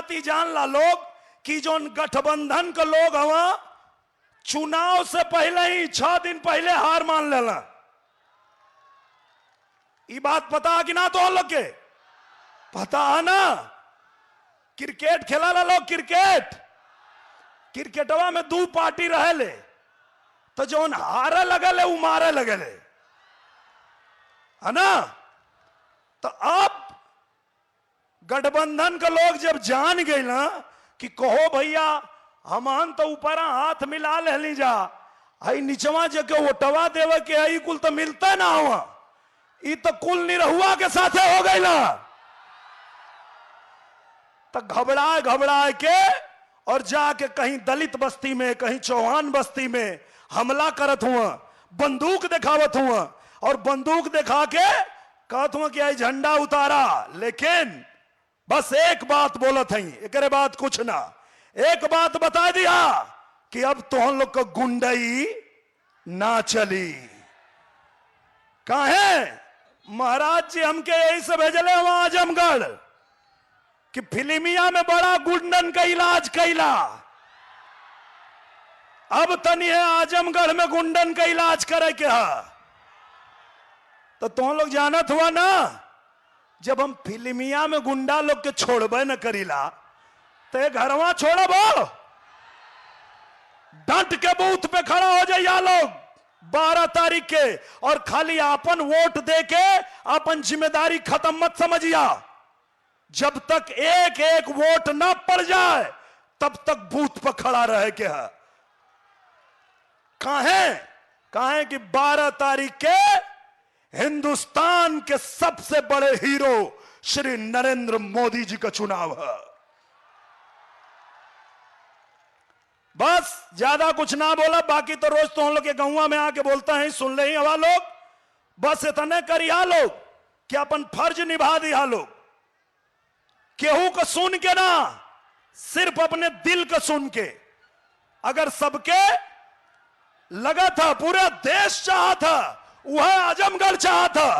बात ही जान ला लोग कि जो गठबंधन के लोग हवा चुनाव से पहले ही 6 दिन पहले हार मान लेला। ये बात पता है कि ना? तो लोग के पता है ना? क्रिकेट खेला ला लोग, क्रिकेटवा में 2 पार्टी रहे ले, तो जो हारे लगल है वो मारे लगल है ना? तो अब गठबंधन के लोग जब जान गए ना कि कहो भैया हमान तो ऊपर हाथ मिला ले जा, आई निचवा जगह वोटवा देवे के आई कुल तो मिलता ना हुआ, ये तो कुल निरहुआ के साथे हो गई ना। तो घबराए के और जाके कहीं दलित बस्ती में, कहीं चौहान बस्ती में हमला करत हुआ, बंदूक दिखावत हुआ और बंदूक दिखा के कहत हुआ कि आई झंडा उतारा। लेकिन बस एक बात बोलत है, एक बात कुछ ना, एक बात बता दिया कि अब तो हम लोग को गुंडई ना चली। काहे? महाराज जी हमके यही से भेजले वहां आजमगढ़ कि फिल्मिया में बड़ा गुंडन का इलाज कैला, अब तनी है आजमगढ़ में गुंडन का इलाज करे के है। तो तुम लोग जानत हुआ ना, जब हम फिल्मिया में गुंडा लोग के छोड़बे न करीला तो घरवा छोड़ब, डंट के बूथ पे खड़ा हो जाइए लोग 12 तारीख के, और खाली अपन वोट दे के अपन जिम्मेदारी खत्म मत समझिया। जब तक एक एक वोट ना पड़ जाए तब तक बूथ पर खड़ा रहे के है। काहे कि 12 तारीख के हिंदुस्तान के सबसे बड़े हीरो श्री नरेंद्र मोदी जी का चुनाव है। बस ज्यादा कुछ ना बोला, बाकी तो रोज तो हम लोग के गाँव में आके बोलता है, सुन ले ही हवा लोग। बस इतने करिया लोग कि अपन फर्ज निभा दिया लोग, केहू को सुन के ना, सिर्फ अपने दिल को सुन के। अगर सबके लगा था, पूरा देश चाहा था, वह आजमगढ़ चाहा था।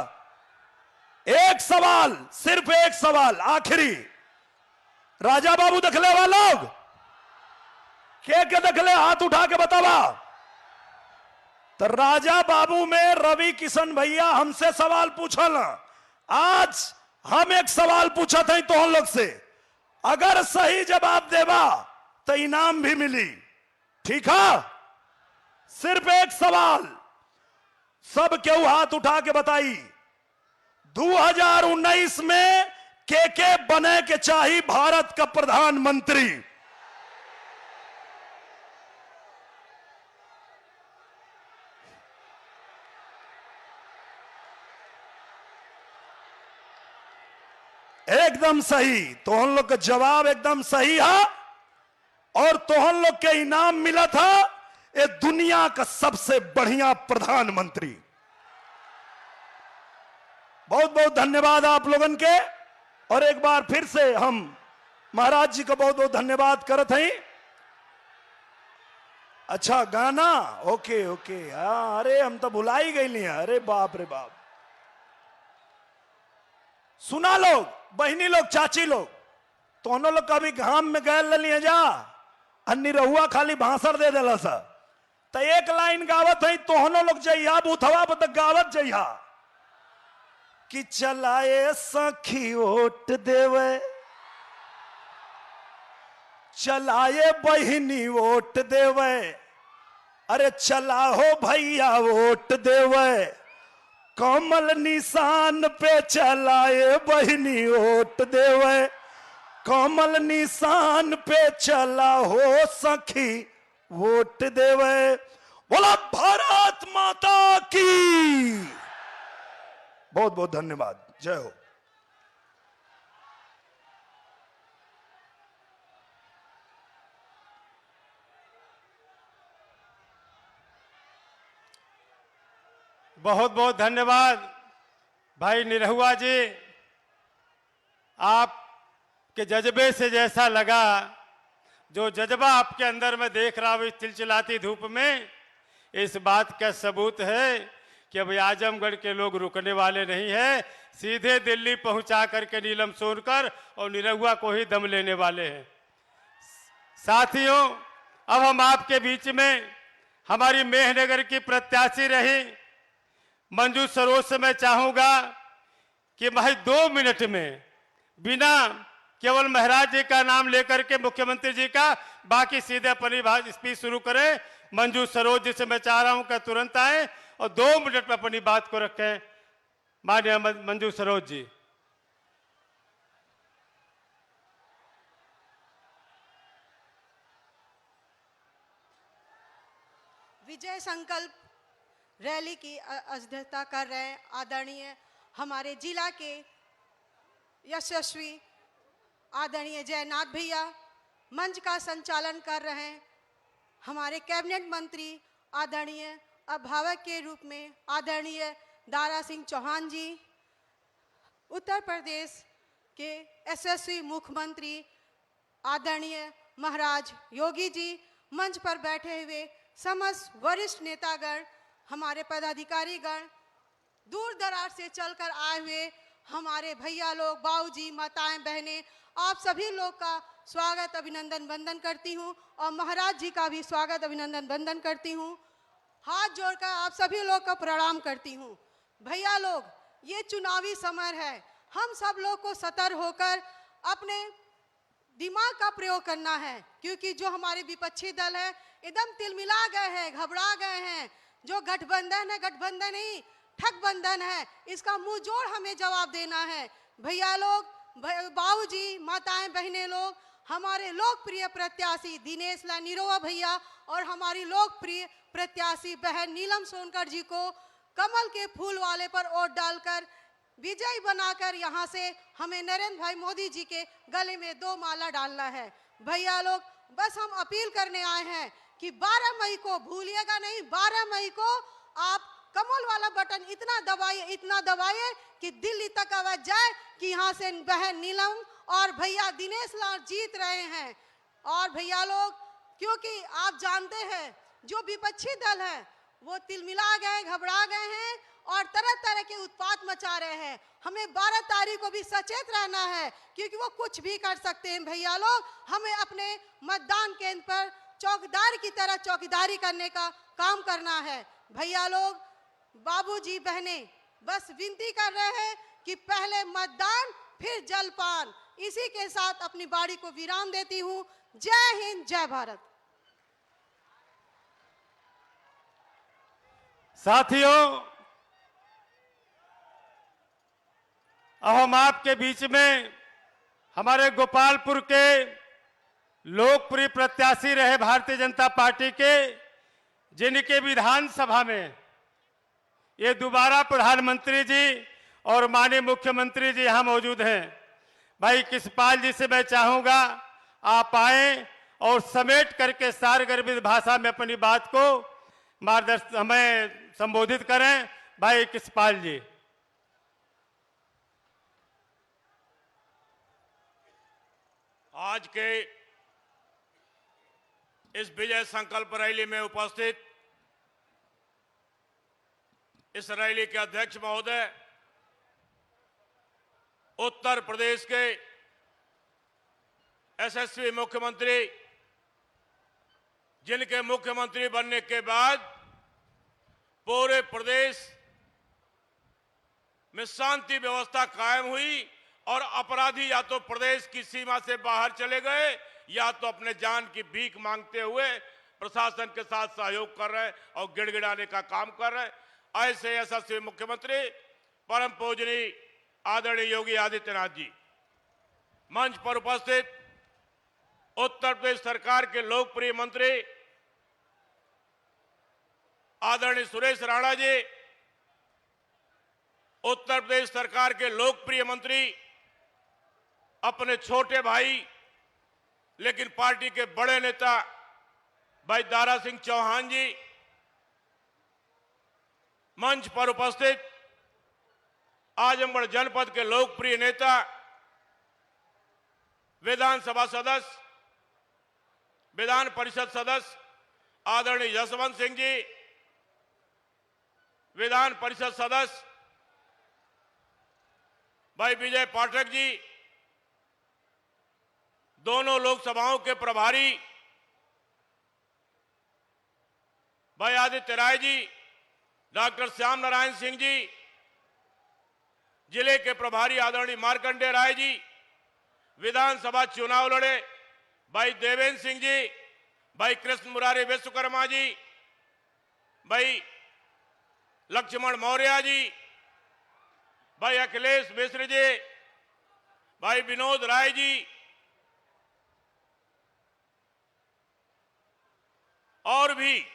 एक सवाल, सिर्फ एक सवाल आखिरी, राजा बाबू दखले वाला लोग के दखले, हाथ उठा के बतावा। तो राजा बाबू में रवि किशन भैया हमसे सवाल पूछल, आज हम एक सवाल पूछा था तो हम लोग से, अगर सही जवाब देवा तो इनाम भी मिली, ठीक है? सिर्फ एक सवाल, सब क्यों हाथ उठा के बताई, 2019 में के बने के चाहिए भारत का प्रधानमंत्री? एकदम सही, तो हम लोग का जवाब एकदम सही है, और तो हम लोग के इनाम मिला था ये दुनिया का सबसे बढ़िया प्रधानमंत्री। बहुत बहुत धन्यवाद आप लोगन के, और एक बार फिर से हम महाराज जी का बहुत बहुत धन्यवाद करत हैं। अच्छा गाना, ओके ओके, हाँ, अरे हम तो भुला ही गई, अरे बाप रे बाप। सुना लोग, बहनी लोग, चाची लोग, दोनों लोग कभी घाम में गए लिए जा, अन्नी रहुआ खाली भाषण दे देला सा, तो एक लाइन गावत है, दोनों लोग जइया बूथवा पर तक गावत जइया कि चलाए सखी वोट देवे, चलाए बहनी वोट देवे, अरे चला हो भैया वोट देवे, कमल निशान पे चलाए बहनी वोट देवे, कमल निशान पे चला हो सखी वोट देवे। बोला भारत माता की। बहुत बहुत धन्यवाद, जय हो। बहुत बहुत धन्यवाद भाई निरहुआ जी, आपके जज्बे से जैसा लगा, जो जज्बा आपके अंदर में देख रहा हूं इस चिलचिलाती धूप में, इस बात का सबूत है कि अब आजमगढ़ के लोग रुकने वाले नहीं हैं, सीधे दिल्ली पहुंचा करके नीलम सोनकर और निरहुआ को ही दम लेने वाले हैं। साथियों, अब हम आपके बीच में हमारी मेहनगर की प्रत्याशी रही मंजू सरोज से मैं चाहूंगा कि भाई 2 मिनट में बिना केवल महाराज जी का नाम लेकर के मुख्यमंत्री जी का, बाकी सीधे अपनी स्पीच शुरू करें। मंजू सरोज जी से मैं चाह रहा हूं कि तुरंत आए और 2 मिनट में अपनी बात को रखें। माननीय मंजू सरोज जी। विजय संकल्प रैली की अध्यक्षता कर रहे हैं आदरणीय हमारे जिला के यशस्वी आदरणीय जयनाथ भैया। मंच का संचालन कर रहे हैं हमारे कैबिनेट मंत्री आदरणीय अभिभावक के रूप में आदरणीय दारा सिंह चौहान जी। उत्तर प्रदेश के यशस्वी मुख्यमंत्री आदरणीय महाराज योगी जी। मंच पर बैठे हुए समस्त वरिष्ठ नेतागण, हमारे पदाधिकारीगण, दूर दराज से चलकर आए हुए हमारे भैया लोग, बाबूजी, माताएं, बहनें, आप सभी लोग का स्वागत अभिनंदन वंदन करती हूं और महाराज जी का भी स्वागत अभिनंदन वंदन करती हूं। हाथ जोड़कर आप सभी लोग का प्रणाम करती हूं। भैया लोग, ये चुनावी समय है, हम सब लोग को सतर्क होकर अपने दिमाग का प्रयोग करना है, क्योंकि जो हमारे विपक्षी दल है एकदम तिलमिला गए हैं, घबरा गए हैं। जो गठबंधन है, गठबंधन नहीं ठगबंधन है, इसका मुंह जोड़ हमें जवाब देना है। भैया लोग, बाबूजी, माताएं, बहनें लोग, हमारे लोकप्रिय प्रत्याशी दिनेश लाल निरहुआ भैया और हमारी लोकप्रिय प्रत्याशी बहन नीलम सोनकर जी को कमल के फूल वाले पर वोट डालकर विजयी बनाकर यहाँ से हमें नरेंद्र भाई मोदी जी के गले में 2 माला डालना है। भैया लोग, बस हम अपील करने आए हैं कि 12 मई को भूलिएगा नहीं, 12 मई को आप कमल वाला बटन इतना दबाइए कि दिल्ली तक आवाज जाए कि यहाँ से बहन नीलम और भैया दिनेश लाल जीत रहे हैं। और भैया लोग, क्योंकि आप जानते हैं जो विपक्षी दल है वो तिलमिला गए, घबरा गए हैं और तरह तरह के उत्पात मचा रहे हैं। हमें 12 तारीख को भी सचेत रहना है, क्योंकि वो कुछ भी कर सकते हैं। भैया लोग, हमें अपने मतदान केंद्र पर चौकीदार की तरह चौकीदारी करने का काम करना है। भैया लोग, बाबूजी, बहनें, बस विनती कर रहे हैं कि पहले मतदान फिर जलपान। इसी के साथ अपनी बारी को विराम देती हूं। जय हिंद, जय भारत। साथियों, अब हम आपके बीच में हमारे गोपालपुर के लोकप्रिय प्रत्याशी रहे भारतीय जनता पार्टी के, जिनके विधानसभा में ये दोबारा प्रधानमंत्री जी और माननीय मुख्यमंत्री जी यहां मौजूद हैं। भाई कृष्णपाल जी से मैं चाहूंगा आप आए और समेट करके सारगर्भित भाषा में अपनी बात को मार्गदर्शन हमें संबोधित करें। भाई कृष्णपाल जी। आज के इस विजय संकल्प रैली में उपस्थित इस रैली के अध्यक्ष महोदय, उत्तर प्रदेश के यशस्वी मुख्यमंत्री, जिनके मुख्यमंत्री बनने के बाद पूरे प्रदेश में शांति व्यवस्था कायम हुई और अपराधी या तो प्रदेश की सीमा से बाहर चले गए या तो अपने जान की भीख मांगते हुए प्रशासन के साथ सहयोग कर रहे और गिड़गिड़ाने का काम कर रहे। ऐसे यशस्वी मुख्यमंत्री परम पूजनीय आदरणीय योगी आदित्यनाथ जी, मंच पर उपस्थित उत्तर प्रदेश सरकार के लोकप्रिय मंत्री आदरणीय सुरेश राणा जी, उत्तर प्रदेश सरकार के लोकप्रिय मंत्री, अपने छोटे भाई लेकिन पार्टी के बड़े नेता भाई दारा सिंह चौहान जी, मंच पर उपस्थित आजमगढ़ जनपद के लोकप्रिय नेता, विधानसभा सदस्य, विधान परिषद सदस्य आदरणीय जसवंत सिंह जी, विधान परिषद सदस्य भाई विजय पाठक जी, दोनों लोकसभाओं के प्रभारी भाई आदित्य राय जी, डॉक्टर श्याम नारायण सिंह जी, जिले के प्रभारी आदरणीय मार्कंडेय राय जी, विधानसभा चुनाव लड़े भाई देवेंद्र सिंह जी, भाई कृष्ण मुरारी विश्वकर्मा जी, भाई लक्ष्मण मौर्य जी, भाई अखिलेश मिश्र जी, भाई विनोद राय जी और भी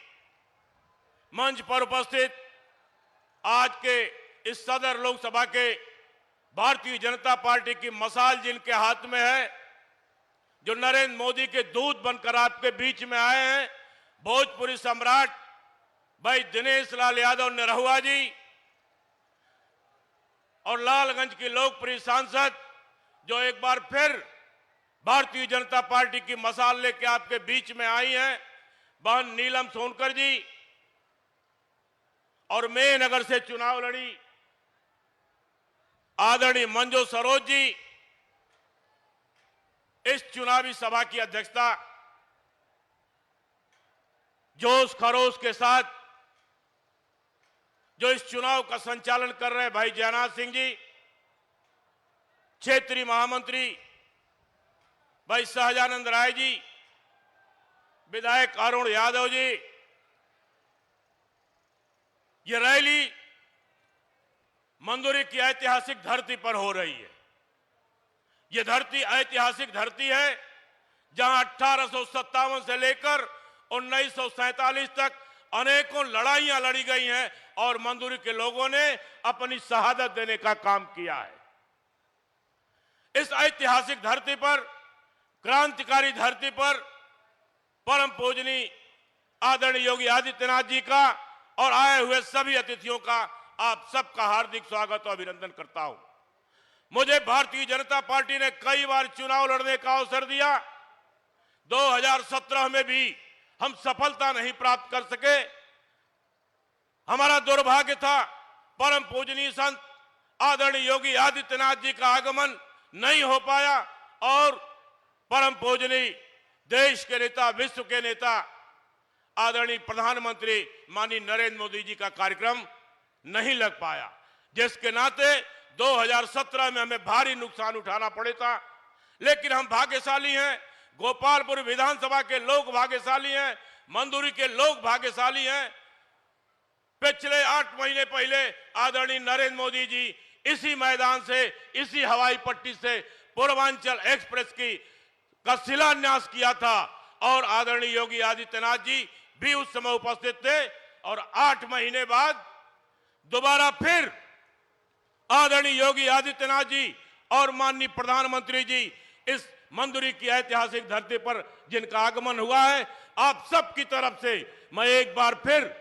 मंच पर उपस्थित आज के इस सदर लोकसभा के भारतीय जनता पार्टी की मशाल जिनके हाथ में है, जो नरेंद्र मोदी के दूत बनकर आपके बीच में आए हैं, भोजपुरी सम्राट भाई दिनेश लाल यादव निरहुआ जी और लालगंज की लोकप्रिय सांसद जो एक बार फिर भारतीय जनता पार्टी की मशाल लेके आपके बीच में आई हैं, बहन नीलम सोनकर जी, और मेनगर से चुनाव लड़ी आदरणीय मंजू सरोज जी। इस चुनावी सभा की अध्यक्षता जोश खरोश के साथ जो इस चुनाव का संचालन कर रहे भाई जयनाथ सिंह जी, क्षेत्रीय महामंत्री भाई सहजानंद राय जी, विधायक अरुण यादव जी। ये रैली मंदुरी की ऐतिहासिक धरती पर हो रही है। ये धरती ऐतिहासिक धरती है जहां 1857 से लेकर 1947 तक अनेकों लड़ाइयां लड़ी गई हैं और मंदुरी के लोगों ने अपनी शहादत देने का काम किया है। इस ऐतिहासिक धरती पर, क्रांतिकारी धरती पर परम पूजनीय आदरणीय योगी आदित्यनाथ जी का और आए हुए सभी अतिथियों का आप सबका हार्दिक स्वागत और अभिनंदन करता हूं। मुझे भारतीय जनता पार्टी ने कई बार चुनाव लड़ने का अवसर दिया। 2017 में भी हम सफलता नहीं प्राप्त कर सके। हमारा दुर्भाग्य था, परम पूजनीय संत आदरणीय योगी आदित्यनाथ जी का आगमन नहीं हो पाया और परम पूजनीय देश के नेता, विश्व के नेता आदरणीय प्रधानमंत्री माननीय नरेंद्र मोदी जी का कार्यक्रम नहीं लग पाया, जिसके नाते 2017 में हमें भारी नुकसान उठाना पड़े था। लेकिन हम भाग्यशाली हैं, गोपालपुर विधानसभा के लोग भाग्यशाली हैं, मंदुरी के लोग भाग्यशाली हैं। पिछले 8 महीने पहले आदरणीय नरेंद्र मोदी जी इसी मैदान से, इसी हवाई पट्टी से पूर्वांचल एक्सप्रेस का शिलान्यास किया था और आदरणीय योगी आदित्यनाथ जी भी उस समय उपस्थित थे। और 8 महीने बाद दोबारा फिर आदरणीय योगी आदित्यनाथ जी और माननीय प्रधानमंत्री जी इस मंदुरी की ऐतिहासिक धरती पर जिनका आगमन हुआ है, आप सबकी तरफ से मैं एक बार फिर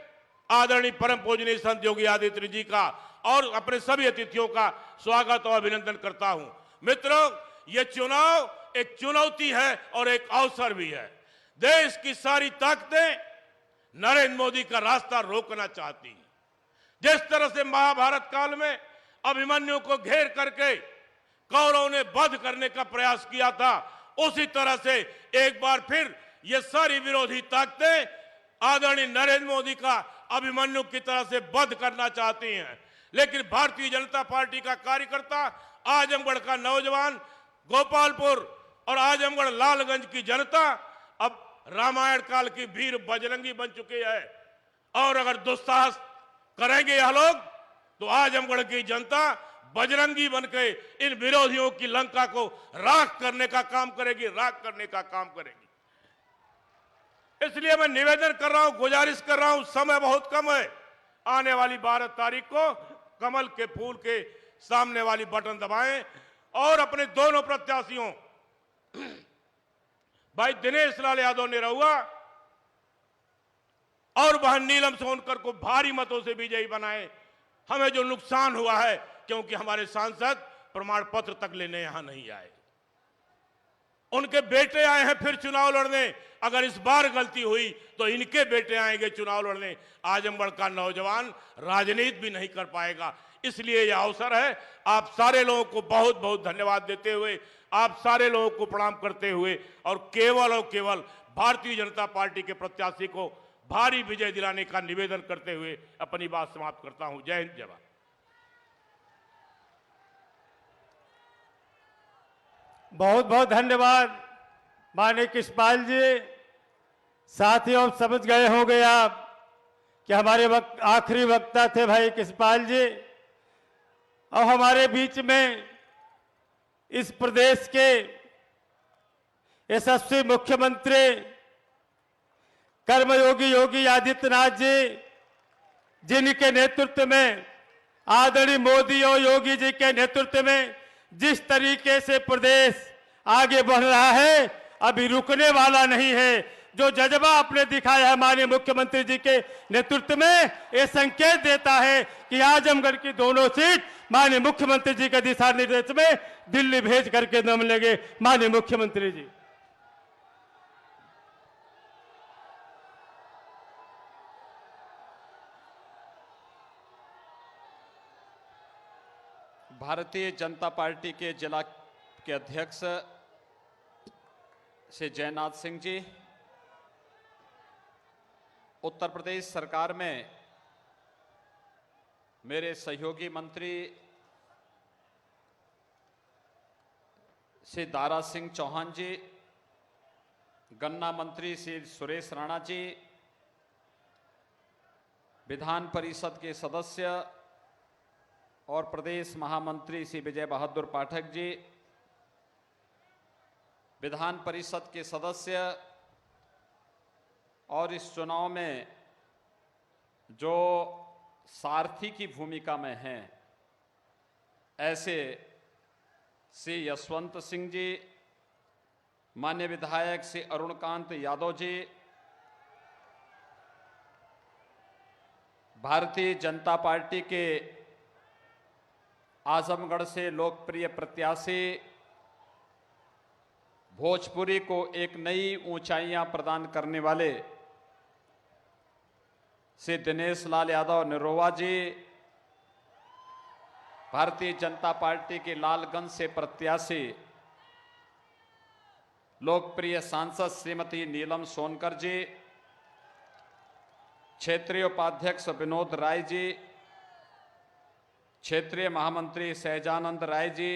आदरणीय परम पूजनीय संत योगी आदित्यनाथ जी का और अपने सभी अतिथियों का स्वागत और अभिनंदन करता हूं। मित्रों, ये चुनाव एक चुनौती है और एक अवसर भी है। देश की सारी ताकतें नरेंद्र मोदी का रास्ता रोकना चाहती हैं। जिस तरह से महाभारत काल में अभिमन्यु को घेर करके कौरवों ने वध करने का प्रयास किया था, उसी तरह से एक बार फिर ये सारी विरोधी ताकतें आदरणीय नरेंद्र मोदी का अभिमन्यु की तरह से वध करना चाहती हैं। लेकिन भारतीय जनता पार्टी का कार्यकर्ता, आजमगढ़ का नौजवान, गोपालपुर और आजमगढ़ लालगंज की जनता अब रामायण काल की वीर बजरंगी बन चुकी है। और अगर दुस्साहस करेंगे यह लोग तो आजमगढ़ की जनता बजरंगी बनके इन विरोधियों की लंका को राख करने का काम करेगी, राख करने का काम करेगी। इसलिए मैं निवेदन कर रहा हूं, गुजारिश कर रहा हूं, समय बहुत कम है। आने वाली 12 तारीख को कमल के फूल के सामने वाली बटन दबाएं और अपने दोनों प्रत्याशियों भाई दिनेश लाल यादव निरहुआ और बहन नीलम सोनकर को भारी मतों से विजयी बनाएं। हमें जो नुकसान हुआ है क्योंकि हमारे सांसद प्रमाण पत्र तक लेने यहां नहीं आए, उनके बेटे आए हैं फिर चुनाव लड़ने। अगर इस बार गलती हुई तो इनके बेटे आएंगे चुनाव लड़ने। आजमगढ़ का नौजवान राजनीति भी नहीं कर पाएगा। इसलिए यह अवसर है, आप सारे लोगों को बहुत बहुत धन्यवाद देते हुए, आप सारे लोगों को प्रणाम करते हुए और केवल भारतीय जनता पार्टी के प्रत्याशी को भारी विजय दिलाने का निवेदन करते हुए अपनी बात समाप्त करता हूं। जय हिंद, जय भारत। बहुत बहुत धन्यवाद माननीय कृष्णपाल जी। साथियों, समझ गए होंगे आप कि हमारे आखिरी वक्ता थे भाई कृष्णपाल जी। और हमारे बीच में इस प्रदेश के यशस्वी मुख्यमंत्री कर्मयोगी योगी आदित्यनाथ जी, जिनके नेतृत्व में, आदरणीय मोदी और योगी जी के नेतृत्व में जिस तरीके से प्रदेश आगे बढ़ रहा है, अभी रुकने वाला नहीं है। जो जज्बा आपने दिखाया है माननीय मुख्यमंत्री जी के नेतृत्व में, ये संकेत देता है कि आजमगढ़ की दोनों सीट माननीय मुख्यमंत्री जी के दिशा निर्देश में दिल्ली भेज करके दम लेंगे माननीय मुख्यमंत्री जी। भारतीय जनता पार्टी के जिला के अध्यक्ष श्री जयनाथ सिंह जी, उत्तर प्रदेश सरकार में मेरे सहयोगी मंत्री श्री दारा सिंह चौहान जी, गन्ना मंत्री श्री सुरेश राणा जी, विधान परिषद के सदस्य और प्रदेश महामंत्री श्री विजय बहादुर पाठक जी, विधान परिषद के सदस्य और इस चुनाव में जो सारथी की भूमिका में हैं, ऐसे श्री यशवंत सिंह जी, माननीय विधायक श्री अरुणकांत यादव जी, भारतीय जनता पार्टी के आजमगढ़ से लोकप्रिय प्रत्याशी, भोजपुरी को एक नई ऊंचाइयां प्रदान करने वाले श्री दिनेश लाल यादव निरोवा जी, भारतीय जनता पार्टी के लालगंज से प्रत्याशी लोकप्रिय सांसद श्रीमती नीलम सोनकर जी, क्षेत्रीय उपाध्यक्ष विनोद राय जी, क्षेत्रीय महामंत्री सहजानंद राय जी,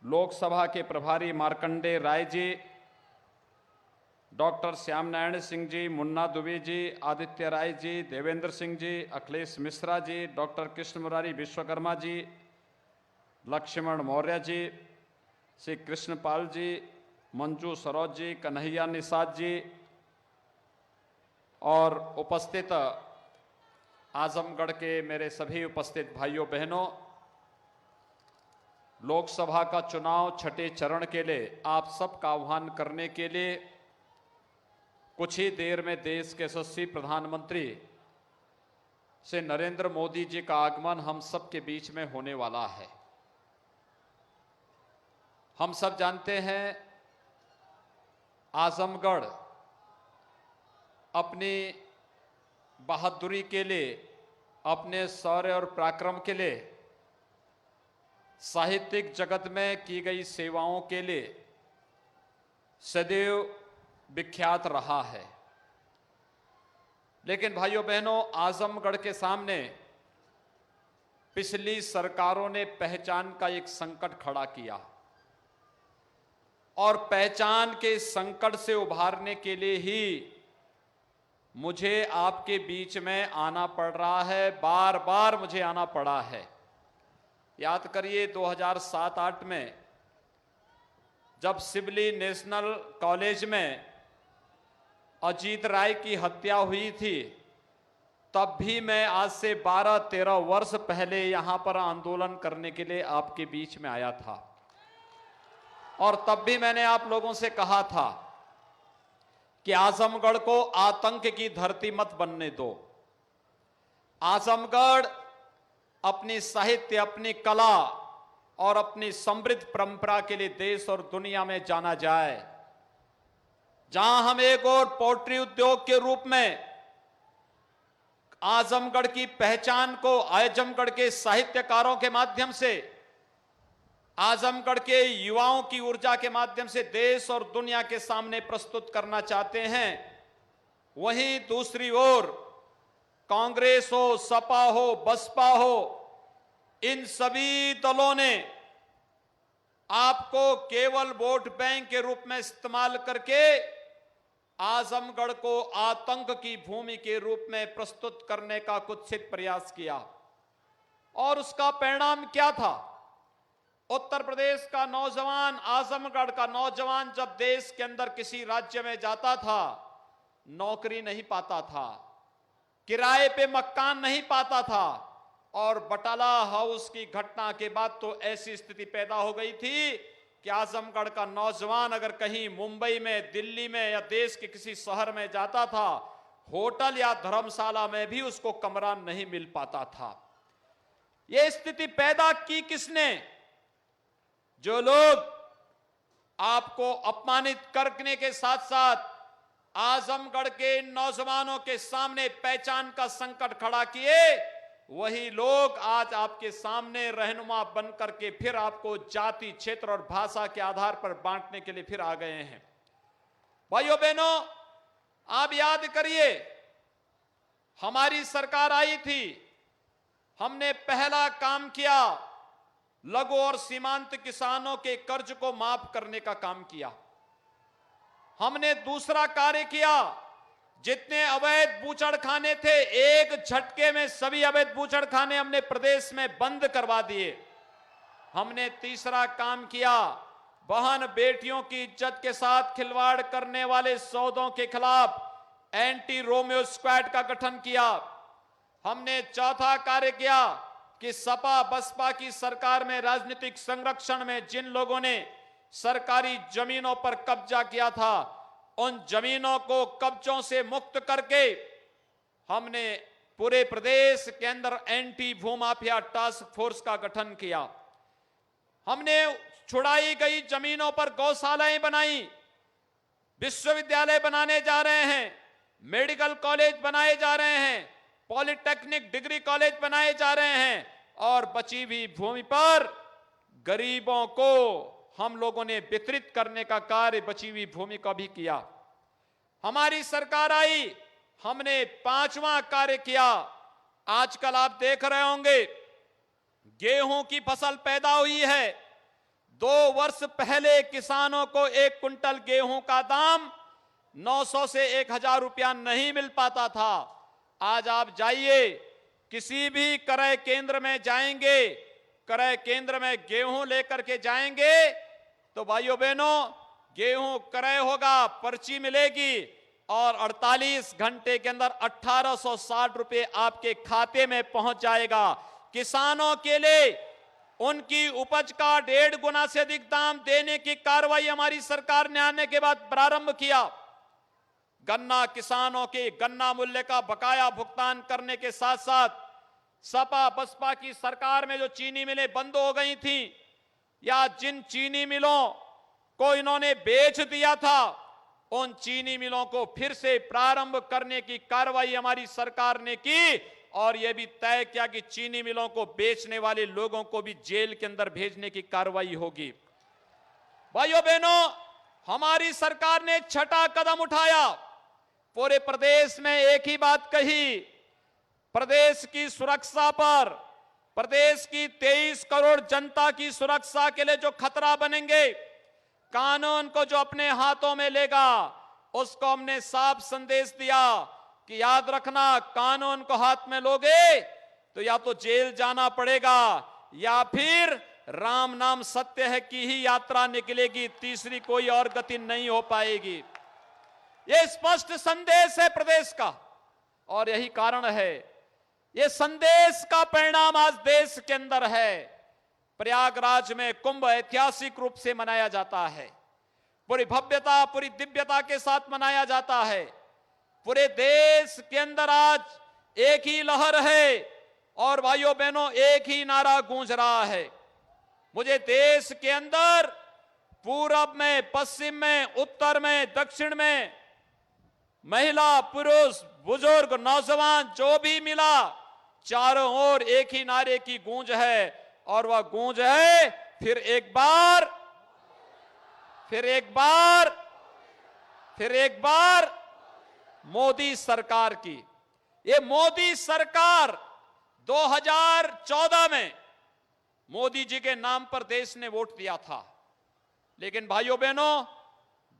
लोकसभा के प्रभारी मार्कंडे राय जी, डॉक्टर श्याम नारायण सिंह जी, मुन्ना दुबे जी, आदित्य राय जी, देवेंद्र सिंह जी, अखिलेश मिश्रा जी, डॉक्टर कृष्ण मुरारी विश्वकर्मा जी, लक्ष्मण मौर्य जी, श्री कृष्णपाल जी, मंजू सरोज जी, कन्हैया निषाद जी और उपस्थित आजमगढ़ के मेरे सभी उपस्थित भाइयों बहनों, लोकसभा का चुनाव छठे चरण के लिए आप सबका आह्वान करने के लिए कुछ ही देर में देश के यशस्वी प्रधानमंत्री श्री नरेंद्र मोदी जी का आगमन हम सब के बीच में होने वाला है। हम सब जानते हैं आजमगढ़ अपनी बहादुरी के लिए, अपने शौर्य और पराक्रम के लिए, साहित्यिक जगत में की गई सेवाओं के लिए सदैव विख्यात रहा है। लेकिन भाइयों बहनों, आजमगढ़ के सामने पिछली सरकारों ने पहचान का एक संकट खड़ा किया और पहचान के संकट से उभारने के लिए ही मुझे आपके बीच में आना पड़ रहा है, बार बार मुझे आना पड़ा है। याद करिए 2007-8 में जब सिवली नेशनल कॉलेज में अजीत राय की हत्या हुई थी, तब भी मैं आज से 12-13 वर्ष पहले यहां पर आंदोलन करने के लिए आपके बीच में आया था और तब भी मैंने आप लोगों से कहा था कि आजमगढ़ को आतंक की धरती मत बनने दो। आजमगढ़ अपनी साहित्य, अपनी कला और अपनी समृद्ध परंपरा के लिए देश और दुनिया में जाना जाए। जहां हम एक और पोल्ट्री उद्योग के रूप में आजमगढ़ की पहचान को आजमगढ़ के साहित्यकारों के माध्यम से, आजमगढ़ के युवाओं की ऊर्जा के माध्यम से देश और दुनिया के सामने प्रस्तुत करना चाहते हैं, वहीं दूसरी ओर कांग्रेस हो, सपा हो, बसपा हो, इन सभी दलों ने आपको केवल वोट बैंक के रूप में इस्तेमाल करके आजमगढ़ को आतंक की भूमि के रूप में प्रस्तुत करने का कुत्सित प्रयास किया। और उसका परिणाम क्या था? उत्तर प्रदेश का नौजवान, आजमगढ़ का नौजवान जब देश के अंदर किसी राज्य में जाता था, नौकरी नहीं पाता था, किराए पे मकान नहीं पाता था, और बटाला हाउस की घटना के बाद तो ऐसी स्थिति पैदा हो गई थी कि आजमगढ़ का नौजवान अगर कहीं मुंबई में, दिल्ली में या देश के किसी शहर में जाता था, होटल या धर्मशाला में भी उसको कमरा नहीं मिल पाता था। यह स्थिति पैदा की किसने? जो लोग आपको अपमानित करने के साथ साथ आजमगढ़ के नौजवानों के सामने पहचान का संकट खड़ा किए, वही लोग आज आपके सामने रहनुमा बन करके फिर आपको जाति, क्षेत्र और भाषा के आधार पर बांटने के लिए फिर आ गए हैं। भाइयों बहनों, आप याद करिए, हमारी सरकार आई थी, हमने पहला काम किया, लघु और सीमांत किसानों के कर्ज को माफ करने का काम किया। हमने दूसरा कार्य किया, जितने अवैध बूचड़खाने थे, एक झटके में सभी अवैध बूचड़खाने हमने प्रदेश में बंद करवा दिए। हमने तीसरा काम किया, बहन बेटियों की इज्जत के साथ खिलवाड़ करने वाले सौदों के खिलाफ एंटी रोमियो स्क्वाड का गठन किया। हमने चौथा कार्य किया कि सपा बसपा की सरकार में राजनीतिक संरक्षण में जिन लोगों ने सरकारी जमीनों पर कब्जा किया था, उन जमीनों को कब्जों से मुक्त करके हमने पूरे प्रदेश के अंदर एंटी भूमाफिया टास्क फोर्स का गठन किया। हमने छुड़ाई गई जमीनों पर गौशालाएं बनाई, विश्वविद्यालय बनाने जा रहे हैं, मेडिकल कॉलेज बनाए जा रहे हैं, पॉलिटेक्निक डिग्री कॉलेज बनाए जा रहे हैं, और बची हुई भूमि पर गरीबों को हम लोगों ने वितरित करने का कार्य बची हुई भूमि का भी किया। हमारी सरकार आई, हमने पांचवा कार्य किया। आजकल आप देख रहे होंगे, गेहूं की फसल पैदा हुई है। 2 वर्ष पहले किसानों को 1 कुंटल गेहूं का दाम 900 से 1000 रुपया नहीं मिल पाता था। आज आप जाइए, किसी भी क्रय केंद्र में जाएंगे, क्रय केंद्र में गेहूं लेकर के जाएंगे तो भाइयों बहनों, गेहूं क्रय होगा, पर्ची मिलेगी और 48 घंटे के अंदर 1860 रुपए आपके खाते में पहुंच जाएगा। किसानों के लिए उनकी उपज का 1.5 गुना से अधिक दाम देने की कार्रवाई हमारी सरकार ने आने के बाद प्रारंभ किया। गन्ना किसानों के गन्ना मूल्य का बकाया भुगतान करने के साथ साथ सपा बसपा की सरकार में जो चीनी मिलें बंद हो गई थी, या जिन चीनी मिलों को इन्होंने बेच दिया था, उन चीनी मिलों को फिर से प्रारंभ करने की कार्रवाई हमारी सरकार ने की, और यह भी तय किया कि चीनी मिलों को बेचने वाले लोगों को भी जेल के अंदर भेजने की कार्रवाई होगी। भाइयों बहनों, हमारी सरकार ने छठा कदम उठाया। पूरे प्रदेश में एक ही बात कही, प्रदेश की सुरक्षा पर, प्रदेश की 23 करोड़ जनता की सुरक्षा के लिए जो खतरा बनेंगे, कानून को जो अपने हाथों में लेगा, उसको हमने साफ संदेश दिया कि याद रखना, कानून को हाथ में लोगे तो या तो जेल जाना पड़ेगा या फिर राम नाम सत्य है की ही यात्रा निकलेगी, तीसरी कोई और गति नहीं हो पाएगी। यह स्पष्ट संदेश है प्रदेश का, और यही कारण है, यह संदेश का परिणाम आज देश के अंदर है। प्रयागराज में कुंभ ऐतिहासिक रूप से मनाया जाता है, पूरी भव्यता, पूरी दिव्यता के साथ मनाया जाता है। पूरे देश के अंदर आज एक ही लहर है और भाइयों बहनों एक ही नारा गूंज रहा है। मुझे देश के अंदर पूरब में, पश्चिम में, उत्तर में, दक्षिण में, महिला, पुरुष, बुजुर्ग, नौजवान जो भी मिला, चारों ओर एक ही नारे की गूंज है, और वह गूंज है फिर एक बार, फिर एक बार, फिर एक बार मोदी सरकार की। ये मोदी सरकार 2014 में मोदी जी के नाम पर देश ने वोट दिया था, लेकिन भाइयों बहनों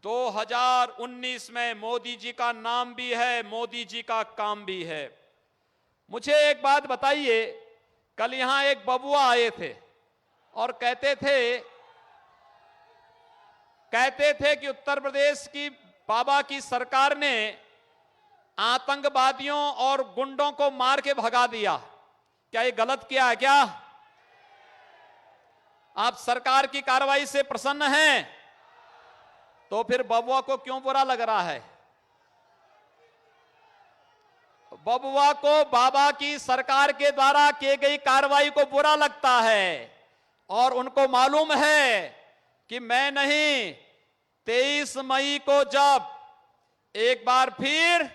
2019 में मोदी जी का नाम भी है, मोदी जी का काम भी है। मुझे एक बात बताइए, कल यहां एक बबुआ आए थे और कहते थे कि उत्तर प्रदेश की बाबा की सरकार ने आतंकवादियों और गुंडों को मार के भगा दिया। क्या ये गलत किया है क्या? आप सरकार की कार्रवाई से प्रसन्न हैं? तो फिर बबुआ को क्यों बुरा लग रहा है? बबुआ को बाबा की सरकार के द्वारा की गई कार्रवाई को बुरा लगता है, और उनको मालूम है कि मैं नहीं, 23 मई को जब एक बार फिर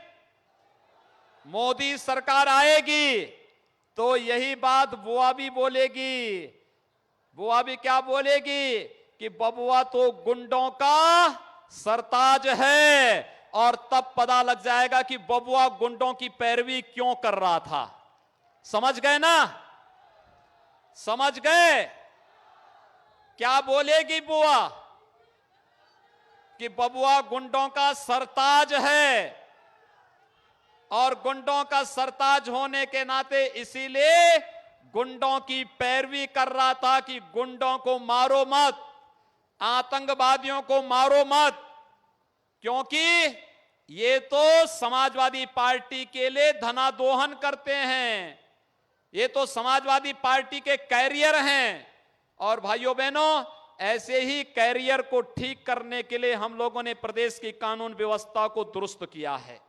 मोदी सरकार आएगी तो यही बात बुआ भी बोलेगी। बुआ भी क्या बोलेगी कि बबुआ तो गुंडों का सरताज है, और तब पता लग जाएगा कि बबुआ गुंडों की पैरवी क्यों कर रहा था। समझ गए ना? समझ गए? क्या बोलेगी बुआ कि बबुआ गुंडों का सरताज है, और गुंडों का सरताज होने के नाते इसीलिए गुंडों की पैरवी कर रहा था कि गुंडों को मारो मत, आतंकवादियों को मारो मत, क्योंकि ये तो समाजवादी पार्टी के लिए धनादोहन करते हैं, ये तो समाजवादी पार्टी के कैरियर हैं। और भाइयों बहनों, ऐसे ही कैरियर को ठीक करने के लिए हम लोगों ने प्रदेश की कानून व्यवस्था को दुरुस्त किया है।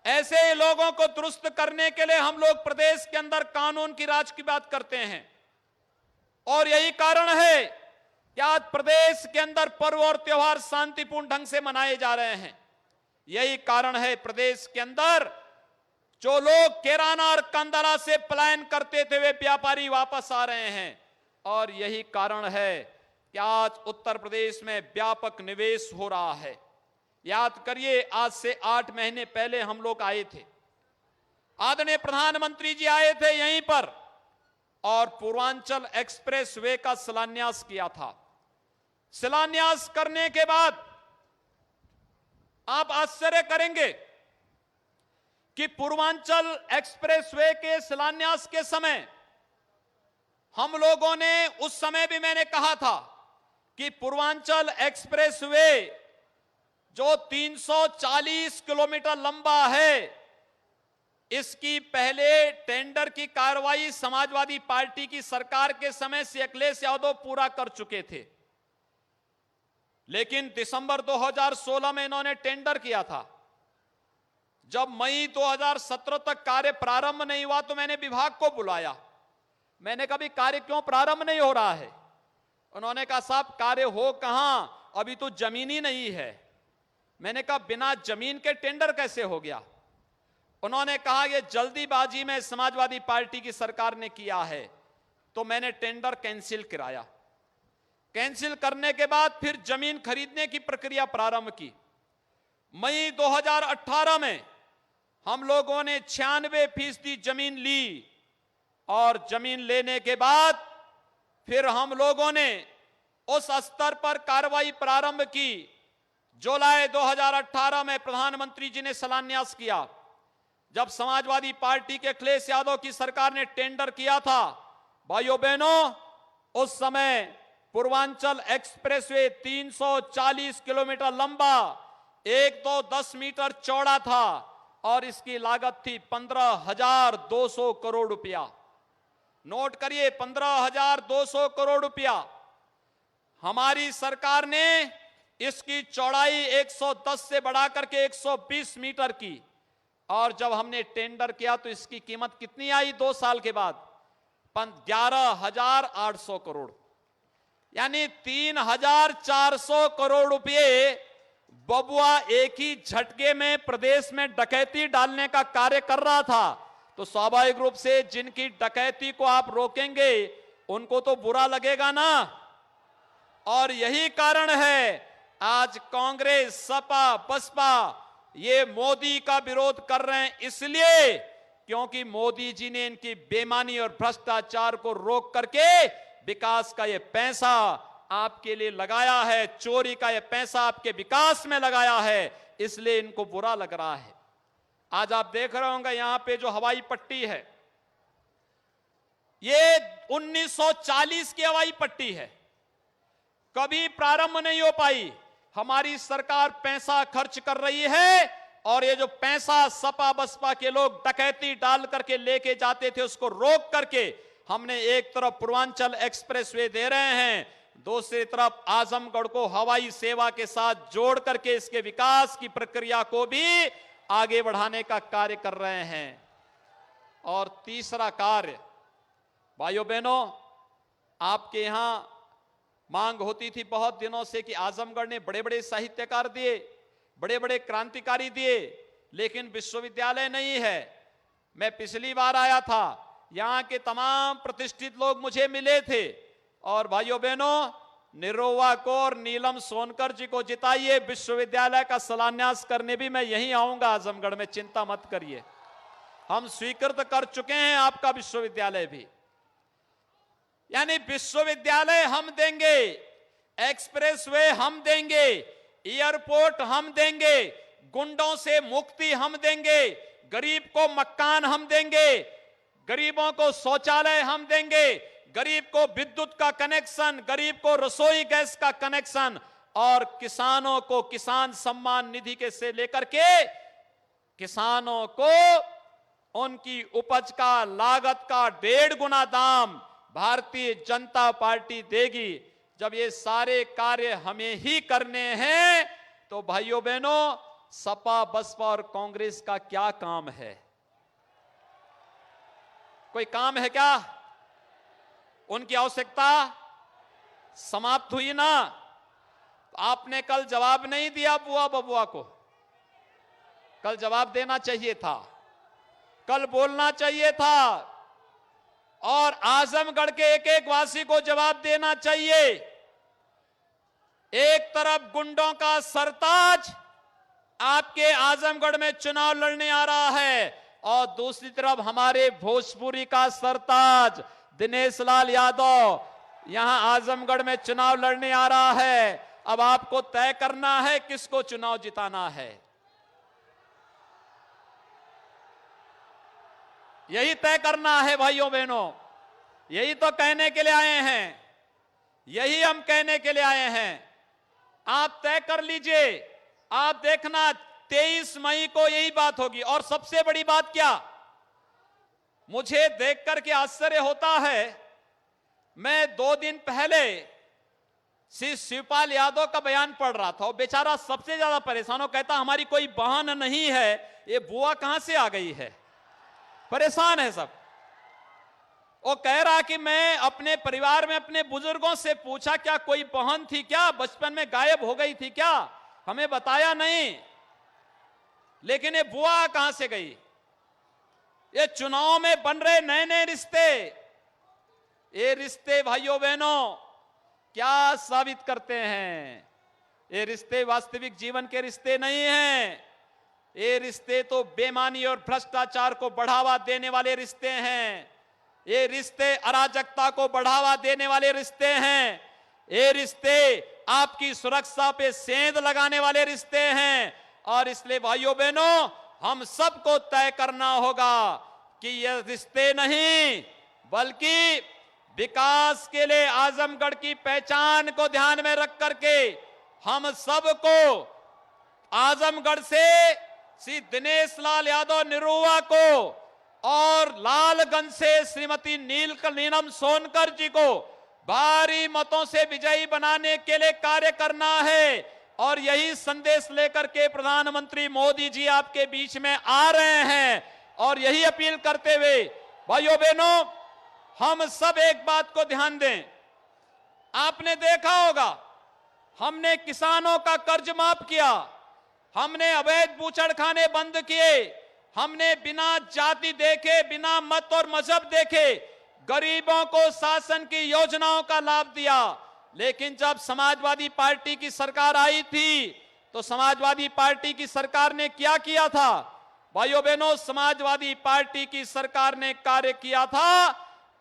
ऐसे ही लोगों को दुरुस्त करने के लिए हम लोग प्रदेश के अंदर कानून की राज की बात करते हैं, और यही कारण है कि आज प्रदेश के अंदर पर्व और त्योहार शांतिपूर्ण ढंग से मनाए जा रहे हैं। यही कारण है प्रदेश के अंदर जो लोग किराना और कंदला से पलायन करते थे वे व्यापारी वापस आ रहे हैं, और यही कारण है कि आज उत्तर प्रदेश में व्यापक निवेश हो रहा है। याद करिए, आज से 8 महीने पहले हम लोग आए थे, आदरणीय प्रधानमंत्री जी आए थे यहीं पर, और पूर्वांचल एक्सप्रेस वे का शिलान्यास किया था। शिलान्यास करने के बाद आप आश्चर्य करेंगे कि पूर्वांचल एक्सप्रेस वे के शिलान्यास के समय हम लोगों ने, उस समय भी मैंने कहा था कि पूर्वांचल एक्सप्रेस वे जो 340 किलोमीटर लंबा है, इसकी पहले टेंडर की कार्रवाई समाजवादी पार्टी की सरकार के समय से अखिलेश यादव पूरा कर चुके थे, लेकिन दिसंबर 2016 में इन्होंने टेंडर किया था। जब मई 2017 तक कार्य प्रारंभ नहीं हुआ तो मैंने विभाग को बुलाया, मैंने कहा भी कार्य क्यों प्रारंभ नहीं हो रहा है? उन्होंने कहा साहब कार्य हो कहां, अभी तो जमीन ही नहीं है। मैंने कहा बिना जमीन के टेंडर कैसे हो गया? उन्होंने कहा यह जल्दीबाजी में समाजवादी पार्टी की सरकार ने किया है, तो मैंने टेंडर कैंसिल कराया। कैंसिल करने के बाद फिर जमीन खरीदने की प्रक्रिया प्रारंभ की। मई 2018 में हम लोगों ने 96% जमीन ली, और जमीन लेने के बाद फिर हम लोगों ने उस स्तर पर कार्रवाई प्रारंभ की। जुलाई 2018 में प्रधानमंत्री जी ने शिलान्यास किया। जब समाजवादी पार्टी के अखिलेश यादव की सरकार ने टेंडर किया था, भाइयों बहनों, उस समय पूर्वांचल एक्सप्रेसवे 340 किलोमीटर लंबा, 1-10 मीटर चौड़ा था, और इसकी लागत थी 15,200 करोड़ रुपया। नोट करिए, 15,200 करोड़ रुपया। हमारी सरकार ने इसकी चौड़ाई 110 से बढ़ाकर के 120 मीटर की, और जब हमने टेंडर किया तो इसकी कीमत कितनी आई 2 साल के बाद? 11,800 करोड़। यानी 3,400 करोड़ रुपए बबुआ एक ही झटके में प्रदेश में डकैती डालने का कार्य कर रहा था। तो स्वाभाविक रूप से जिनकी डकैती को आप रोकेंगे उनको तो बुरा लगेगा ना। और यही कारण है आज कांग्रेस, सपा, बसपा ये मोदी का विरोध कर रहे हैं, इसलिए क्योंकि मोदी जी ने इनकी बेईमानी और भ्रष्टाचार को रोक करके विकास का ये पैसा आपके लिए लगाया है, चोरी का ये पैसा आपके विकास में लगाया है, इसलिए इनको बुरा लग रहा है। आज आप देख रहे होंगे यहां पे जो हवाई पट्टी है, ये 1940 की हवाई पट्टी है, कभी प्रारंभ नहीं हो पाई। हमारी सरकार पैसा खर्च कर रही है और ये जो पैसा सपा बसपा के लोग डकैती डाल करके लेके जाते थे उसको रोक करके हमने एक तरफ पूर्वांचल एक्सप्रेसवे दे रहे हैं, दूसरी तरफ आजमगढ़ को हवाई सेवा के साथ जोड़ करके इसके विकास की प्रक्रिया को भी आगे बढ़ाने का कार्य कर रहे हैं। और तीसरा कार्य, भाइयों बहनों, आपके यहां मांग होती थी बहुत दिनों से कि आजमगढ़ ने बड़े बड़े साहित्यकार दिए, बड़े बड़े क्रांतिकारी दिए, लेकिन विश्वविद्यालय नहीं है। मैं पिछली बार आया था, यहां के तमाम प्रतिष्ठित लोग मुझे मिले थे और भाइयों बहनों, निरोवा को और नीलम सोनकर जी को जिताइए, विश्वविद्यालय का शिलान्यास करने भी मैं यहीं आऊंगा आजमगढ़ में, चिंता मत करिए। हम स्वीकृत कर चुके हैं आपका विश्वविद्यालय भी, यानी विश्वविद्यालय हम देंगे, एक्सप्रेसवे हम देंगे, एयरपोर्ट हम देंगे, गुंडों से मुक्ति हम देंगे, गरीब को मकान हम देंगे, गरीबों को शौचालय हम देंगे, गरीब को विद्युत का कनेक्शन, गरीब को रसोई गैस का कनेक्शन, और किसानों को किसान सम्मान निधि के से लेकर के किसानों को उनकी उपज का लागत का 1.5 गुना दाम भारतीय जनता पार्टी देगी। जब ये सारे कार्य हमें ही करने हैं तो भाइयों बहनों, सपा बसपा और कांग्रेस का क्या काम है? कोई काम है क्या? उनकी आवश्यकता समाप्त हुई ना? आपने कल जवाब नहीं दिया बुआ बबुआ को, कल जवाब देना चाहिए था, कल बोलना चाहिए था और आजमगढ़ के एक एक वासी को जवाब देना चाहिए। एक तरफ गुंडों का सरताज आपके आजमगढ़ में चुनाव लड़ने आ रहा है और दूसरी तरफ हमारे भोजपुरी का सरताज दिनेश लाल यादव यहां आजमगढ़ में चुनाव लड़ने आ रहा है। अब आपको तय करना है किसको चुनाव जिताना है, यही तय करना है भाइयों बहनों। यही तो कहने के लिए आए हैं, यही हम कहने के लिए आए हैं। आप तय कर लीजिए, आप देखना 23 मई को यही बात होगी। और सबसे बड़ी बात क्या, मुझे देख करके आश्चर्य होता है, मैं 2 दिन पहले श्री शिवपाल यादव का बयान पढ़ रहा था और बेचारा सबसे ज्यादा परेशान हो, कहता हमारी कोई बहन नहीं है, ये बुआ कहां से आ गई है, परेशान है सब। वो कह रहा कि मैं अपने परिवार में अपने बुजुर्गों से पूछा क्या कोई बहन थी क्या, बचपन में गायब हो गई थी क्या, हमें बताया नहीं, लेकिन ये बुआ कहां से गई। ये चुनाव में बन रहे नए नए रिश्ते, ये रिश्ते भाइयों बहनों क्या साबित करते हैं? ये रिश्ते वास्तविक जीवन के रिश्ते नहीं हैं, ये रिश्ते तो बेईमानी और भ्रष्टाचार को बढ़ावा देने वाले रिश्ते हैं, ये रिश्ते अराजकता को बढ़ावा देने वाले रिश्ते हैं, ये रिश्ते आपकी सुरक्षा पे सेंध लगाने वाले रिश्ते हैं। और इसलिए भाइयों बहनों, हम सबको तय करना होगा कि ये रिश्ते नहीं बल्कि विकास के लिए आजमगढ़ की पहचान को ध्यान में रख करके हम सबको आजमगढ़ से श्री दिनेश लाल यादव निरुआ को और लालगंज से श्रीमती नीलम सोनकर जी को भारी मतों से विजयी बनाने के लिए कार्य करना है। और यही संदेश लेकर के प्रधानमंत्री मोदी जी आपके बीच में आ रहे हैं और यही अपील करते हुए भाइयों बहनों, हम सब एक बात को ध्यान दें, आपने देखा होगा, हमने किसानों का कर्ज माफ किया, हमने अवैध बूचड़खाने बंद किए, हमने बिना जाति देखे, बिना मत और मजहब देखे गरीबों को शासन की योजनाओं का लाभ दिया। लेकिन जब समाजवादी पार्टी की सरकार आई थी तो समाजवादी पार्टी की सरकार ने क्या किया था? भाइयों बहनों, समाजवादी पार्टी की सरकार ने कार्य किया था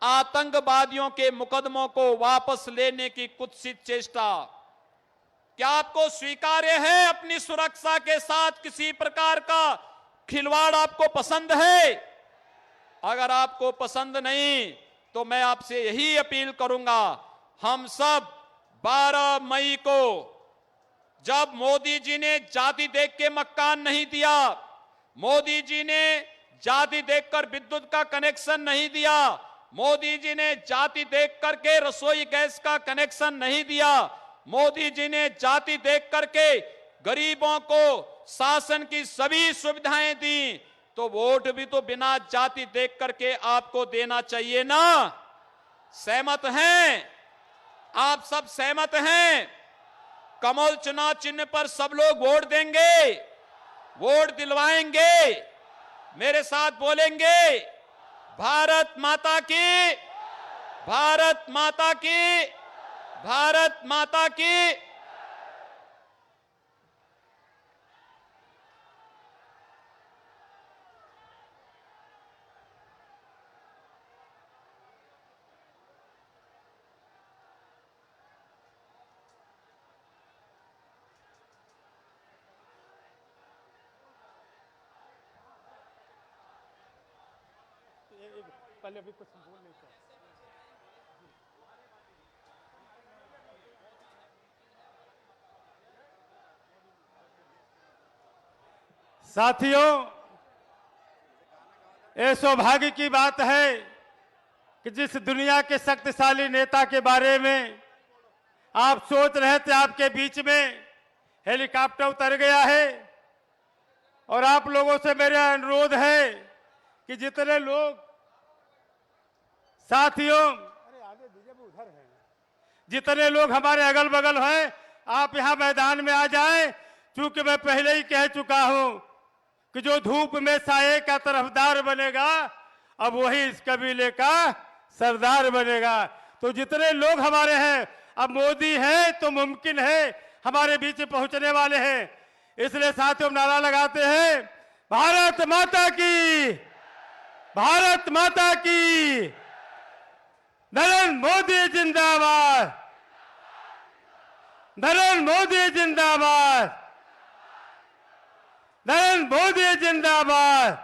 आतंकवादियों के मुकदमों को वापस लेने की कुत्सित चेष्टा। क्या आपको स्वीकार्य है? अपनी सुरक्षा के साथ किसी प्रकार का खिलवाड़ आपको पसंद है? अगर आपको पसंद नहीं तो मैं आपसे यही अपील करूंगा, हम सब 12 मई को, जब मोदी जी ने जाति देख के मकान नहीं दिया, मोदी जी ने जाति देखकर विद्युत का कनेक्शन नहीं दिया, मोदी जी ने जाति देख करके रसोई गैस का कनेक्शन नहीं दिया, मोदी जी ने जाति देख करके गरीबों को शासन की सभी सुविधाएं दी, तो वोट भी तो बिना जाति देख करके आपको देना चाहिए ना। सहमत हैं? आप सब सहमत हैं? कमल चुनाव चिन्ह पर सब लोग वोट देंगे, वोट दिलवाएंगे, मेरे साथ बोलेंगे भारत माता की, भारत माता की, भारत माता की। पहले अभी कुछ बोल नहीं था। साथियों, ये सौभाग्य की बात है कि जिस दुनिया के शक्तिशाली नेता के बारे में आप सोच रहे थे, आपके बीच में हेलीकॉप्टर उतर गया है। और आप लोगों से मेरा अनुरोध है कि जितने लोग साथियों, जितने लोग हमारे अगल बगल हैं, आप यहां मैदान में आ जाएं। चूंकि मैं पहले ही कह चुका हूं कि जो धूप में साये का तरफदार बनेगा, अब वही इस कबीले का सरदार बनेगा। तो जितने लोग हमारे हैं, अब मोदी है तो मुमकिन है हमारे बीच पहुंचने वाले हैं। इसलिए साथियों नारा लगाते हैं, भारत माता की, भारत माता की, नरेंद्र मोदी जिंदाबाद, नरेंद्र मोदी जिंदाबाद, नरेंद्र मोदी जिंदाबाद।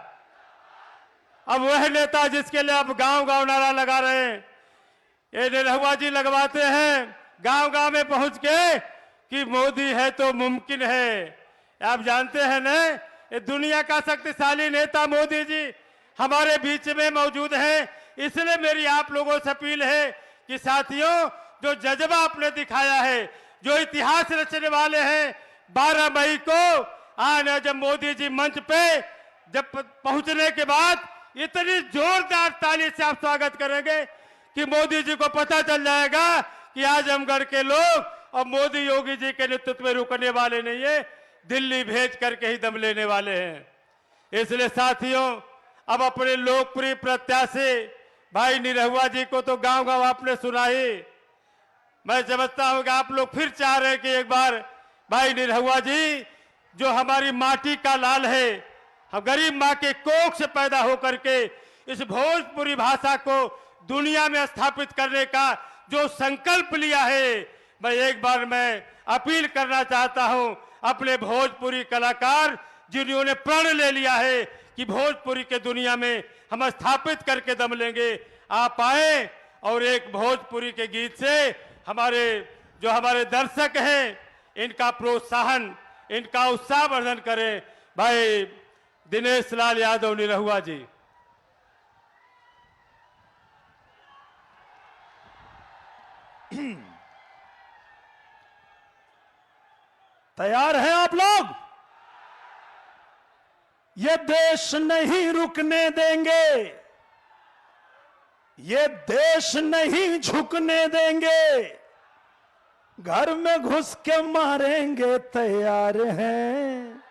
अब वह नेता जिसके लिए आप गांव गांव नारा लगा रहे हैं, ये निरहुआ जी लगवाते हैं गांव गांव में पहुंच के कि मोदी है तो मुमकिन है। आप जानते हैं ना, ये दुनिया का शक्तिशाली नेता मोदी जी हमारे बीच में मौजूद है। इसलिए मेरी आप लोगों से अपील है कि साथियों, जो जज्बा आपने दिखाया है, जो इतिहास रचने वाले हैं, 12 मई को आना, जब मोदी जी मंच पे जब पहुंचने के बाद इतनी जोरदार ताली से आप स्वागत करेंगे कि मोदी जी को पता चल जाएगा कि आजमगढ़ के लोग और मोदी योगी जी के नेतृत्व में रुकने वाले नहीं है, दिल्ली भेज करके ही दम लेने वाले हैं। इसलिए साथियों, अब अपने लोकप्रिय प्रत्याशी भाई निरहुआ जी को तो गांव गांव आपने सुना ही। मैं समझता हूं कि आप लोग फिर चाह रहे हैं कि एक बार भाई निरहुआ जी, जो हमारी माटी का लाल है, हम गरीब माँ के कोख से पैदा होकर के इस भोजपुरी भाषा को दुनिया में स्थापित करने का जो संकल्प लिया है, एक बार मैं अपील करना चाहता हूं अपने भोजपुरी कलाकार जिन्होंने प्रण ले लिया है कि भोजपुरी के दुनिया में हम स्थापित करके दम लेंगे। आप आए और एक भोजपुरी के गीत से हमारे दर्शक हैं, इनका प्रोत्साहन, इनका उत्साह वर्धन करें। भाई दिनेश लाल यादव निरहुआ जी। तैयार हैं आप लोग? ये देश नहीं रुकने देंगे, ये देश नहीं झुकने देंगे, घर में घुस के मारेंगे तैयार हैं।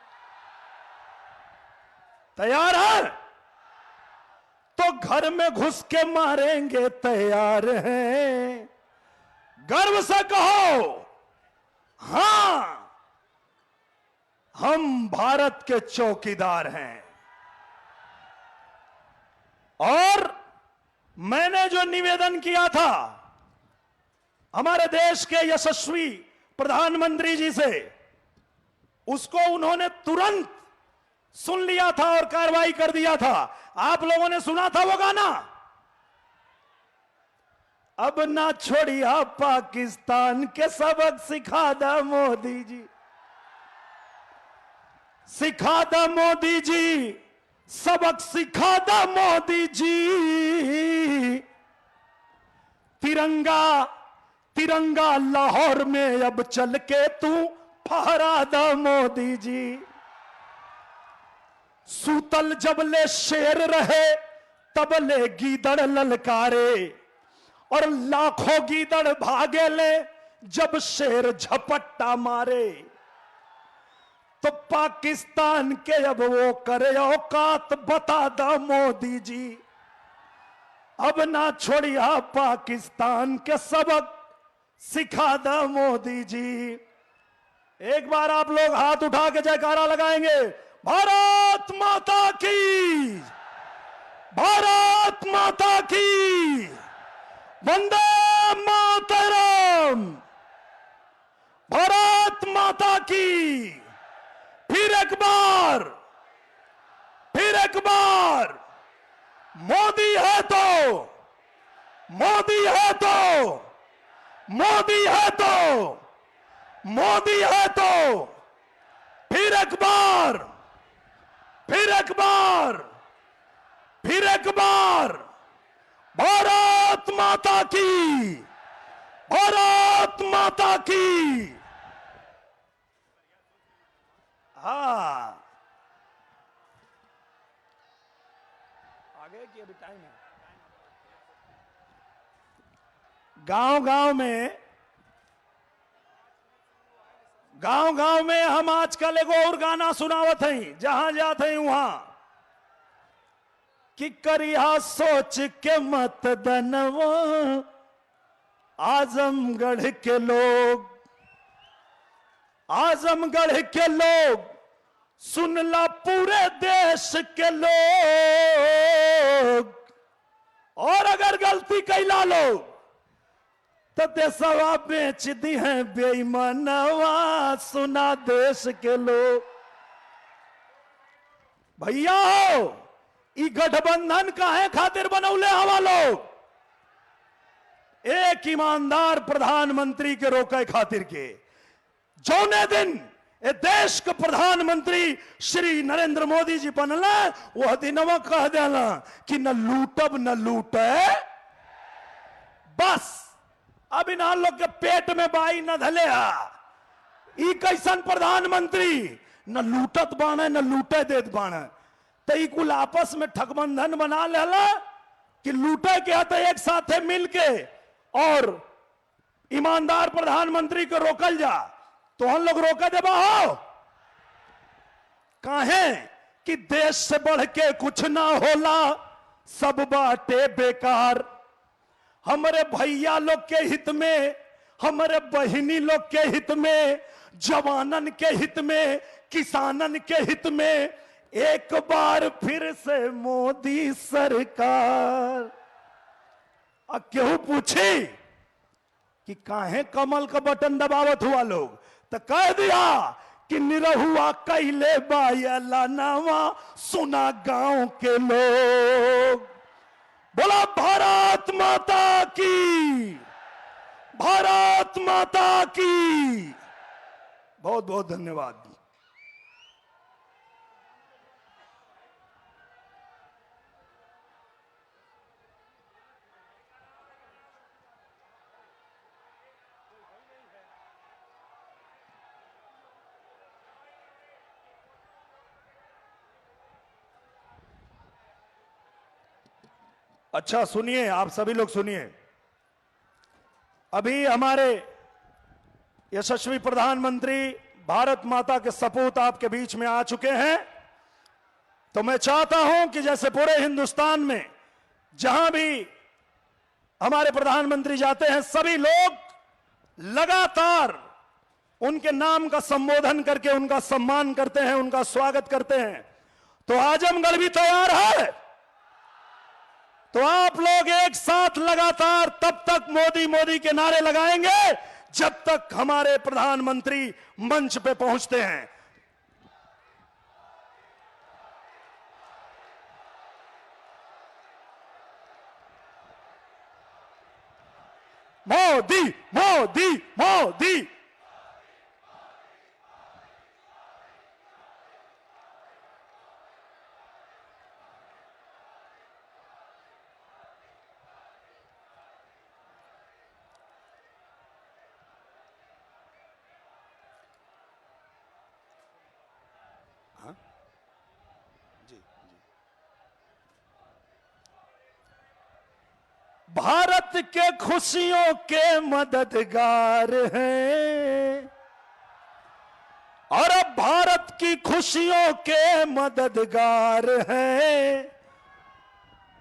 तैयार है तो घर में घुस के मारेंगे तैयार हैं। गर्व से कहो हां, हम भारत के चौकीदार हैं। और मैंने जो निवेदन किया था हमारे देश के यशस्वी प्रधानमंत्री जी से, उसको उन्होंने तुरंत सुन लिया था और कार्रवाई कर दिया था। आप लोगों ने सुना था वो गाना, अब ना छोड़िया पाकिस्तान के सबक सिखा दा मोदी जी, सिखा दा मोदी जी, सबक सिखा दा मोदी जी। तिरंगा तिरंगा लाहौर में अब चल के तू फहरा दा मोदी जी। सूतल जबले शेर रहे तबले गीदड़ ललकारे, और लाखों गीदड़ भागे ले जब शेर झपट्टा मारे। तो पाकिस्तान के अब वो करे औकात बता दा मोदी जी, अब ना छोड़िया पाकिस्तान के सबक सिखा दा मोदी जी। एक बार आप लोग हाथ उठा के जयकारा लगाएंगे, भारत माता की, भारत माता की, वंदे मातरम, भारत माता की। फिर एक बार, फिर एक बार, मोदी है तो, मोदी है तो, मोदी है तो, मोदी है तो। फिर एक बार, फिर एक बार, फिर एक बार, भारत माता की, भारत माता की। हाँ, आगे की अभी टाइम है। गांव-गांव में हम आजकल एगो और गाना सुनावत हैं, जहां जाते हैं वहां कि करिया सोच के मत दनवा आजमगढ़ के लोग, आजमगढ़ के लोग, सुनला पूरे देश के लोग। और अगर गलती कैला लोग तो देशवा बेच दी है बेईमानवा, सुना देश के लोग। भैया हो, ई गठबंधन काहे खातिर बनौले हवा लोग? एक ईमानदार प्रधानमंत्री के रोके खातिर के। जौने दिन ए देश के प्रधानमंत्री श्री नरेंद्र मोदी जी बनला, वह दिनवा कह देला कि न लूटब न लूटे। बस अब इन लोग के पेट में बाई न धले। ई कैसन प्रधानमंत्री, न लूटत बाणे न लूटे देत बाणे। तो ई कुल आपस में ठगबंधन बना लेला कि लूटे के तो एक साथे मिल के और ईमानदार प्रधानमंत्री को रोकल जा। तो हम लोग रोके देबा हो काहे कि देश से बढ़ के कुछ ना होला, सब बाटे बेकार। हमारे भैया लोग के हित में, हमारे बहिनी लोग के हित में, जवानन के हित में, किसानन के हित में एक बार फिर से मोदी सरकार। अब केहू पूछे कि काहे कमल का बटन दबावत हुआ लोग, तो कह दिया कि निरहुआ कैले बायला नावा, सुना गांव के लोग। बोला भारत माता की, भारत माता की। बहुत बहुत धन्यवाद। अच्छा सुनिए, आप सभी लोग सुनिए। अभी हमारे यशस्वी प्रधानमंत्री भारत माता के सपूत आपके बीच में आ चुके हैं। तो मैं चाहता हूं कि जैसे पूरे हिंदुस्तान में जहां भी हमारे प्रधानमंत्री जाते हैं, सभी लोग लगातार उनके नाम का संबोधन करके उनका सम्मान करते हैं, उनका स्वागत करते हैं। तो आजमगढ़ भी तैयार है। तो आप लोग एक साथ लगातार तब तक मोदी मोदी के नारे लगाएंगे जब तक हमारे प्रधानमंत्री मंच पे पहुंचते हैं। मोदी मोदी मोदी। भारत के खुशियों के मददगार हैं और अब भारत की खुशियों के मददगार हैं।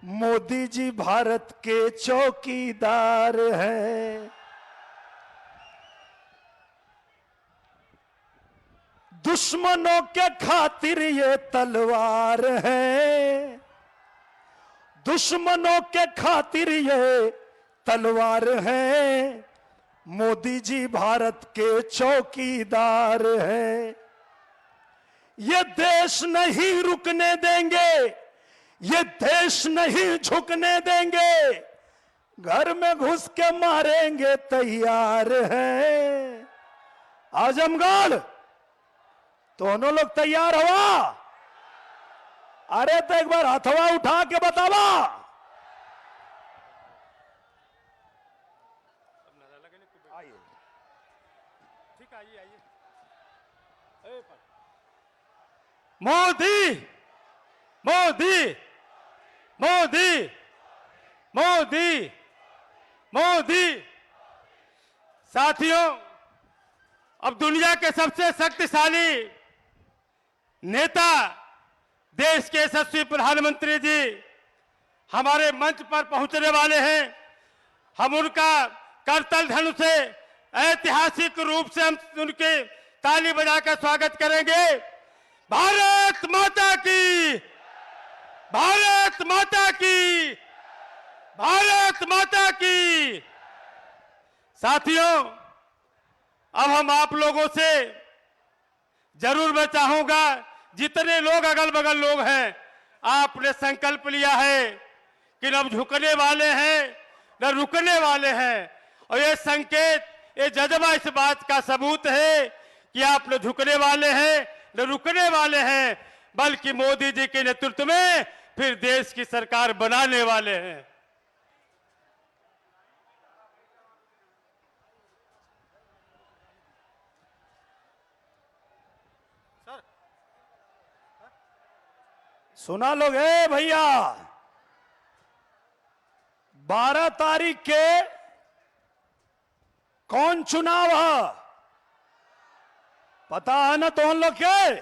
मोदी जी भारत के चौकीदार हैं। दुश्मनों के खातिर ये तलवार है। दुश्मनों के खातिर ये तलवार है। मोदी जी भारत के चौकीदार हैं। ये देश नहीं रुकने देंगे, ये देश नहीं झुकने देंगे। घर में घुस के मारेंगे तैयार हैं। आजमगढ़ दोनों लोग तैयार हुआ? अरे तो एक बार हथवा उठा के बतावा। ठीक है, आइए आइए। मोदी मोदी मोदी मोदी मोदी। साथियों, अब दुनिया के सबसे शक्तिशाली नेता देश के यशस्वी प्रधानमंत्री जी हमारे मंच पर पहुंचने वाले हैं। हम उनका करतल धनुष से ऐतिहासिक रूप से हम उनके ताली बजाकर स्वागत करेंगे। भारत माता की, भारत माता की, भारत माता की। साथियों, अब हम आप लोगों से जरूर मैं चाहूंगा, जितने लोग अगल बगल लोग हैं, आपने संकल्प लिया है कि न झुकने वाले हैं न रुकने वाले हैं। और ये संकेत, ये जज्बा इस बात का सबूत है कि आप न झुकने वाले हैं न रुकने वाले हैं, बल्कि मोदी जी के नेतृत्व में फिर देश की सरकार बनाने वाले हैं। सुना लोग है भैया, 12 तारीख के कौन चुनाव है पता है ना? तो हम लोग के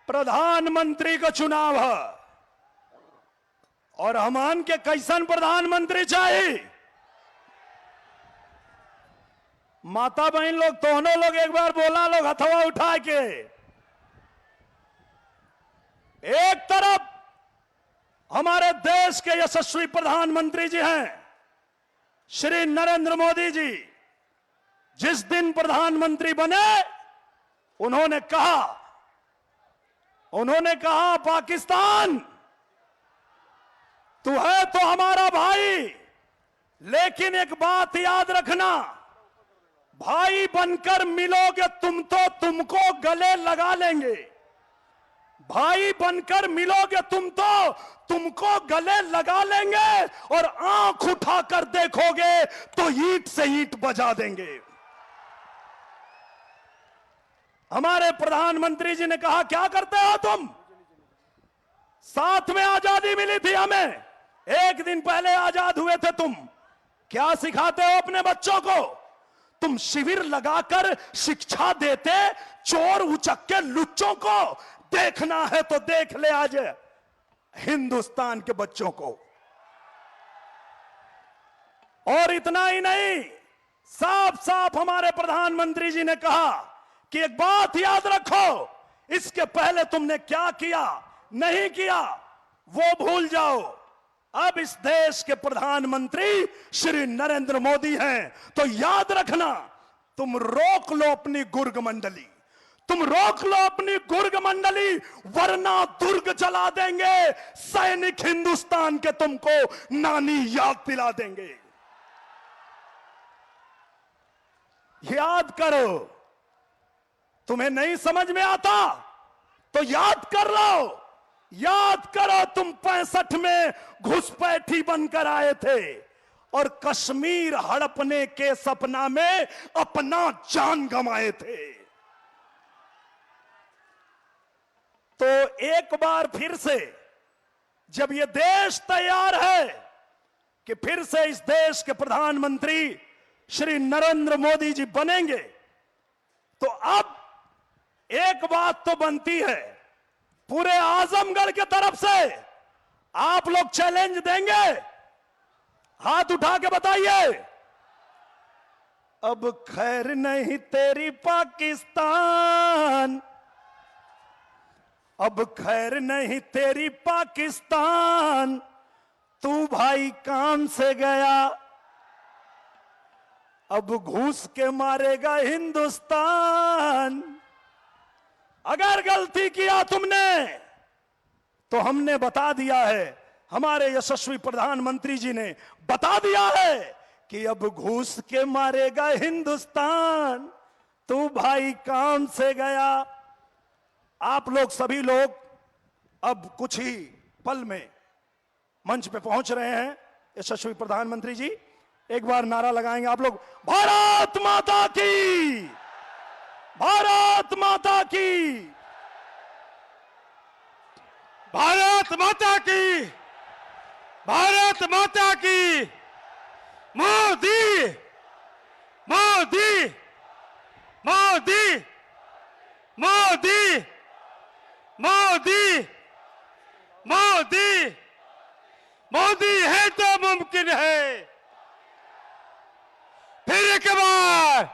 प्रधानमंत्री का चुनाव है। और हमान के कैसन प्रधानमंत्री चाहिए? माता बहन लोग, दोनों लोग एक बार बोला लोग हथवा उठा के। एक तरफ हमारे देश के यशस्वी प्रधानमंत्री जी हैं श्री नरेंद्र मोदी जी। जिस दिन प्रधानमंत्री बने उन्होंने कहा पाकिस्तान तू है तो हमारा भाई, लेकिन एक बात याद रखना, भाई बनकर मिलोगे तुम तो तुमको गले लगा लेंगे। भाई बनकर मिलोगे तुम तो तुमको गले लगा लेंगे, और आंख उठाकर देखोगे तो ईंट से ईंट बजा देंगे। हमारे प्रधानमंत्री जी ने कहा, क्या करते हो तुम? साथ में आजादी मिली थी हमें, 1 दिन पहले आजाद हुए थे तुम। क्या सिखाते हो अपने बच्चों को? तुम शिविर लगाकर शिक्षा देते चोर उचक के लुच्चों को। देखना है तो देख ले आज हिंदुस्तान के बच्चों को। और इतना ही नहीं, साफ साफ हमारे प्रधानमंत्री जी ने कहा कि एक बात याद रखो, इसके पहले तुमने क्या किया नहीं किया वो भूल जाओ। अब इस देश के प्रधानमंत्री श्री नरेंद्र मोदी हैं, तो याद रखना, तुम रोक लो अपनी गुर्ग मंडली, तुम रोक लो अपनी गुर्ग मंडली, वरना दुर्ग जला देंगे। सैनिक हिंदुस्तान के तुमको नानी याद दिला देंगे। याद करो, तुम्हें नहीं समझ में आता तो याद कर लो। याद करो, तुम 65 में घुसपैठी बनकर आए थे और कश्मीर हड़पने के सपना में अपना जान गंवाए थे। तो एक बार फिर से जब ये देश तैयार है कि फिर से इस देश के प्रधानमंत्री श्री नरेंद्र मोदी जी बनेंगे, तो अब एक बात तो बनती है, पूरे आजमगढ़ के तरफ से आप लोग चैलेंज देंगे? हाथ उठा के बताइए। अब खैर नहीं तेरी पाकिस्तान, अब खैर नहीं तेरी पाकिस्तान, तू भाई काम से गया, अब घूस के मारेगा हिंदुस्तान। अगर गलती किया तुमने तो हमने बता दिया है, हमारे यशस्वी प्रधानमंत्री जी ने बता दिया है कि अब घूस के मारेगा हिंदुस्तान, तू भाई काम से गया। आप लोग सभी लोग अब कुछ ही पल में मंच पे पहुंच रहे हैं। यशस्वी प्रधानमंत्री जी एक बार नारा लगाएंगे आप लोग, भारत माता की, भारत माता की, भारत माता की, भारत माता की। मोदी मोदी मोदी मोदी मोदी मोदी मोदी है तो मुमकिन है। फिर एक बार,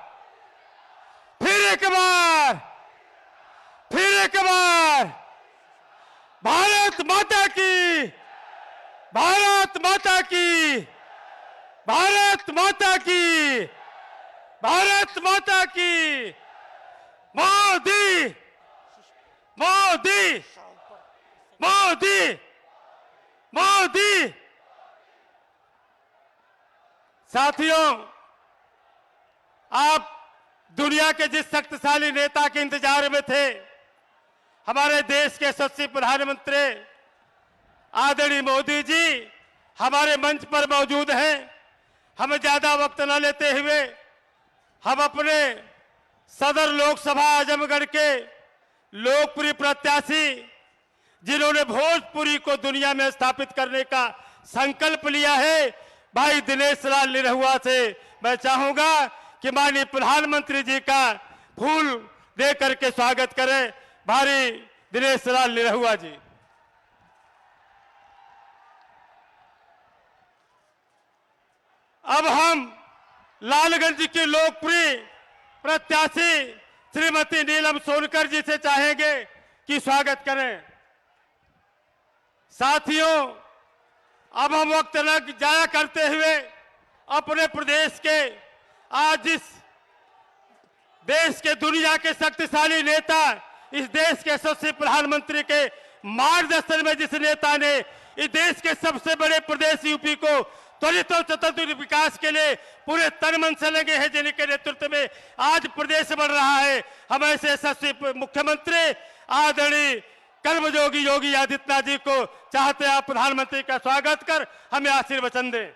फिर एक बार, फिर एक बार, भारत माता की, भारत माता की, भारत माता की, भारत माता की। मोदी मोदी मोदी मोदी। साथियों, आप दुनिया के जिस शक्तिशाली नेता के इंतजार में थे, हमारे देश के यशस्वी प्रधानमंत्री आदरणीय मोदी जी हमारे मंच पर मौजूद हैं। हमें ज्यादा वक्त न लेते हुए हम अपने सदर लोकसभा आजमगढ़ के लोकप्रिय प्रत्याशी, जिन्होंने भोजपुरी को दुनिया में स्थापित करने का संकल्प लिया है, भाई दिनेश लाल निरहुआ से मैं चाहूंगा कि माननीय प्रधानमंत्री जी का फूल दे करके स्वागत करें। भाई दिनेश लाल निरहुआ जी। अब हम लालगंज की लोकप्रिय प्रत्याशी श्रीमती नीलम सोनकर जी से चाहेंगे कि स्वागत करें। साथियों, अब हम वक्त न जाया करते हुए अपने प्रदेश के, आज इस देश के दुनिया के शक्तिशाली नेता, इस देश के यशस्वी प्रधानमंत्री के मार्गदर्शन में जिस नेता ने इस देश के सबसे बड़े प्रदेश यूपी को त्वरित और सतत विकास के लिए पूरे तन मन से लगे हैं, जिनके नेतृत्व में आज प्रदेश बढ़ रहा है, हम ऐसे यशस्वी मुख्यमंत्री आदरणीय कर्मयोगी योगी आदित्यनाथ जी को चाहते हैं आप प्रधानमंत्री का स्वागत कर हमें आशीर्वचन दें।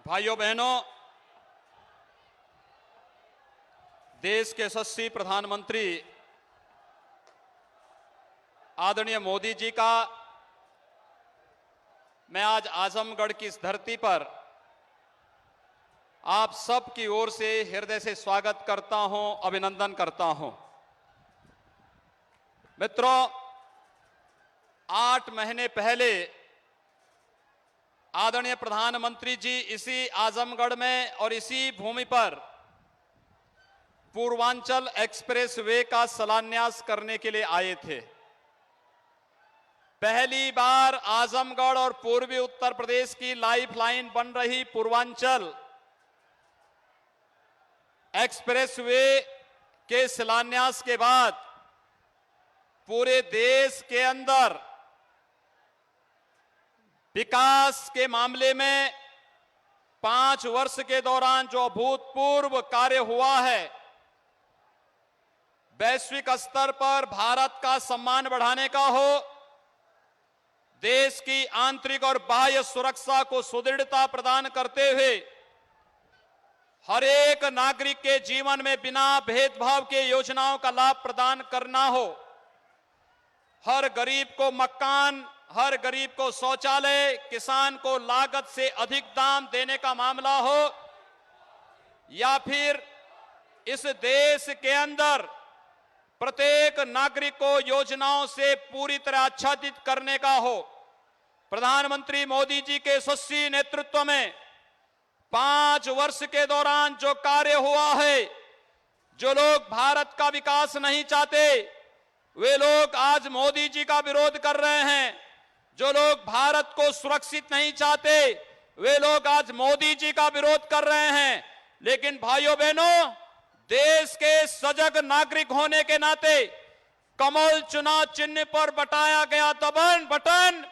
भाइयों बहनों, देश के यशस्वी प्रधानमंत्री आदरणीय मोदी जी का मैं आज आजमगढ़ की इस धरती पर आप सब की ओर से हृदय से स्वागत करता हूं, अभिनंदन करता हूं। मित्रों, 8 महीने पहले आदरणीय प्रधानमंत्री जी इसी आजमगढ़ में और इसी भूमि पर पूर्वांचल एक्सप्रेस वे का शिलान्यास करने के लिए आए थे। पहली बार आजमगढ़ और पूर्वी उत्तर प्रदेश की लाइफलाइन बन रही पूर्वांचल एक्सप्रेस वे के शिलान्यास के बाद पूरे देश के अंदर विकास के मामले में 5 वर्ष के दौरान जो अभूतपूर्व कार्य हुआ है, वैश्विक स्तर पर भारत का सम्मान बढ़ाने का हो, देश की आंतरिक और बाह्य सुरक्षा को सुदृढ़ता प्रदान करते हुए हर एक नागरिक के जीवन में बिना भेदभाव के योजनाओं का लाभ प्रदान करना हो, हर गरीब को मकान, हर गरीब को शौचालय, किसान को लागत से अधिक दाम देने का मामला हो, या फिर इस देश के अंदर प्रत्येक नागरिक को योजनाओं से पूरी तरह आच्छादित करने का हो, प्रधानमंत्री मोदी जी के यशस्वी नेतृत्व में 5 वर्ष के दौरान जो कार्य हुआ है, जो लोग भारत का विकास नहीं चाहते वे लोग आज मोदी जी का विरोध कर रहे हैं, जो लोग भारत को सुरक्षित नहीं चाहते वे लोग आज मोदी जी का विरोध कर रहे हैं। लेकिन भाइयों बहनों, देश के सजग नागरिक होने के नाते कमल चुनाव चिन्ह पर बटाया गया बटन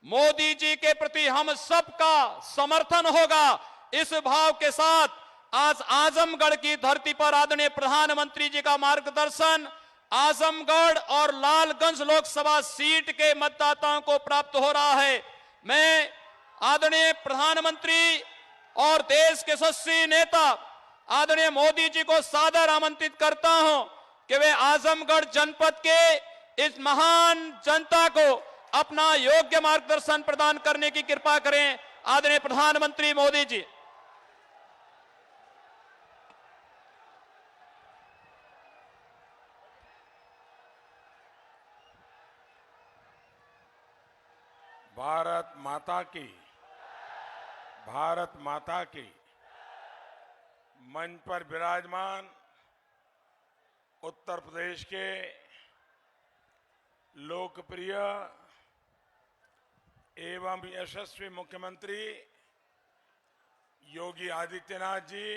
मोदी जी के प्रति हम सबका समर्थन होगा। इस भाव के साथ आज आजमगढ़ की धरती पर आदरणीय प्रधानमंत्री जी का मार्गदर्शन आजमगढ़ और लालगंज लोकसभा सीट के मतदाताओं को प्राप्त हो रहा है। मैं आदरणीय प्रधानमंत्री और देश के यशस्वी नेता आदरणीय मोदी जी को सादर आमंत्रित करता हूं कि वे आजमगढ़ जनपद के इस महान जनता को अपना योग्य मार्गदर्शन प्रदान करने की कृपा करें। आदरणीय प्रधानमंत्री मोदी जी। भारत माता की, भारत माता की। मंच पर विराजमान उत्तर प्रदेश के लोकप्रिय एवं यशस्वी मुख्यमंत्री योगी आदित्यनाथ जी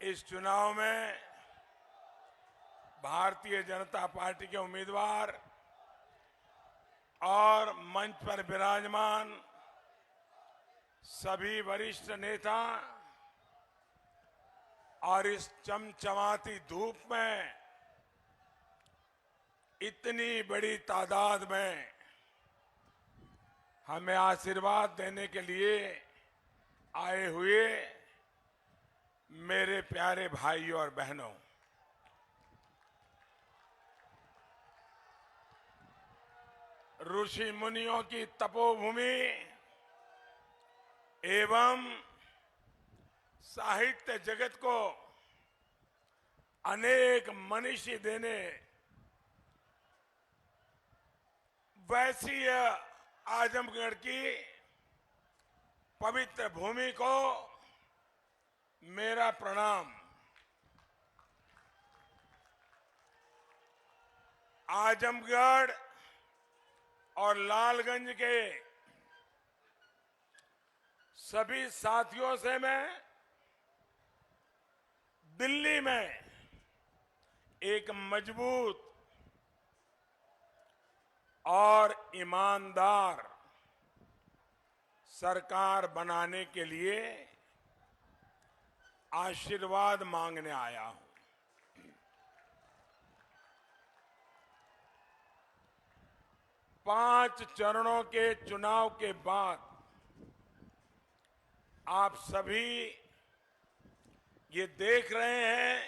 इस चुनाव में भारतीय जनता पार्टी के उम्मीदवार और मंच पर विराजमान सभी वरिष्ठ नेता और इस चमचमाती धूप में इतनी बड़ी तादाद में हमें आशीर्वाद देने के लिए आए हुए मेरे प्यारे भाइयों और बहनों, ऋषि मुनियों की तपोभूमि एवं साहित्य जगत को अनेक मनीषी देने वैसी आजमगढ़ की पवित्र भूमि को मेरा प्रणाम। आजमगढ़ और लालगंज के सभी साथियों से मैं दिल्ली में एक मजबूत और ईमानदार सरकार बनाने के लिए आशीर्वाद मांगने आया हूं। 5 चरणों के चुनाव के बाद आप सभी ये देख रहे हैं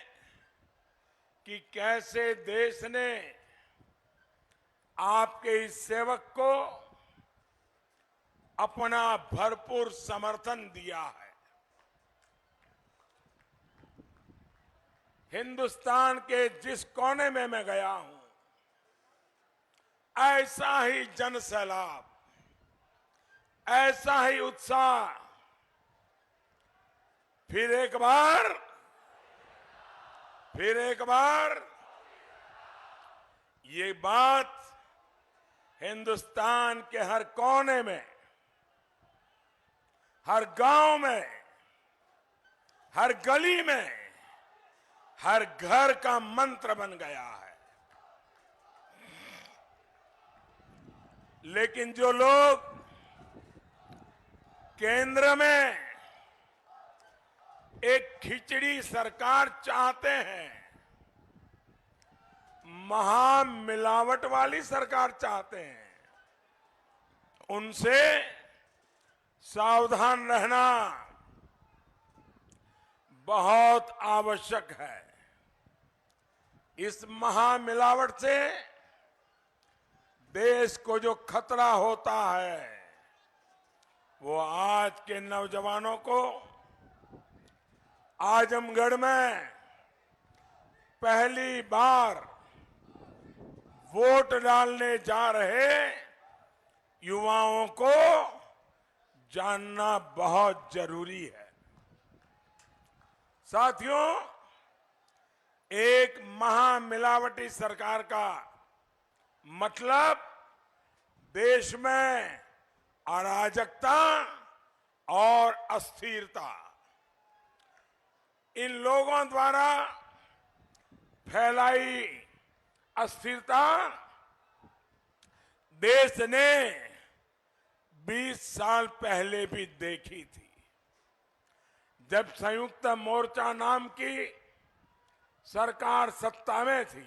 कि कैसे देश ने आपके इस सेवक को अपना भरपूर समर्थन दिया है। हिंदुस्तान के जिस कोने में मैं गया हूं, ऐसा ही जन सैलाब, ऐसा ही उत्साह। फिर एक बार ये बात हिंदुस्तान के हर कोने में, हर गांव में, हर गली में, हर घर का मंत्र बन गया है। लेकिन जो लोग केंद्र में एक खिचड़ी सरकार चाहते हैं, महामिलावट वाली सरकार चाहते हैं, उनसे सावधान रहना बहुत आवश्यक है। इस महामिलावट से देश को जो खतरा होता है, वो आज के नौजवानों को आजमगढ़ में पहली बार वोट डालने जा रहे युवाओं को जानना बहुत जरूरी है। साथियों, एक महामिलावटी सरकार का मतलब देश में अराजकता और अस्थिरता। इन लोगों द्वारा फैलाई अस्थिरता देश ने 20 साल पहले भी देखी थी, जब संयुक्त मोर्चा नाम की सरकार सत्ता में थी।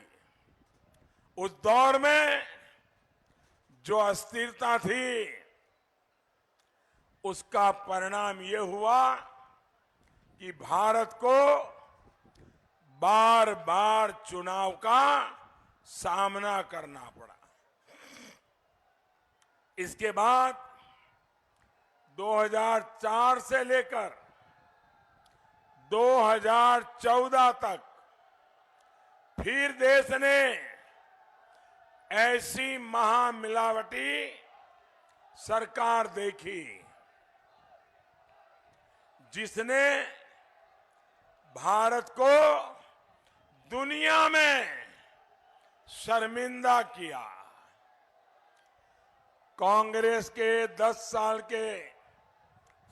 उस दौर में जो अस्थिरता थी, उसका परिणाम ये हुआ कि भारत को बार बार चुनाव का सामना करना पड़ा। इसके बाद 2004 से लेकर 2014 तक फिर देश ने ऐसी महामिलावटी सरकार देखी जिसने भारत को दुनिया में शर्मिंदा किया। कांग्रेस के 10 साल के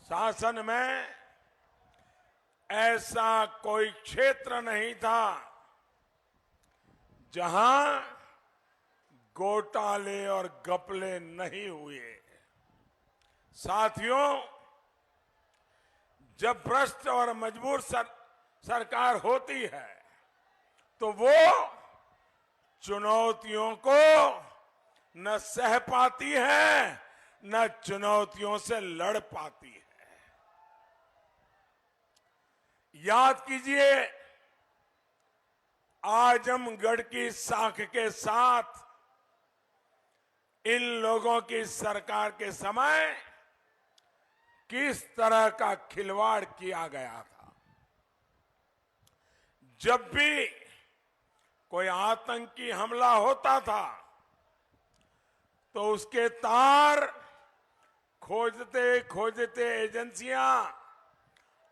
शासन में ऐसा कोई क्षेत्र नहीं था जहां घोटाले और घपले नहीं हुए। साथियों, जब भ्रष्ट और मजबूर सरकार होती है तो वो चुनौतियों को न सह पाती है, न चुनौतियों से लड़ पाती है। याद कीजिए, आजमगढ़ की साख के साथ इन लोगों की सरकार के समय किस तरह का खिलवाड़ किया गया था। जब भी कोई आतंकी हमला होता था तो उसके तार खोजते खोजते एजेंसियां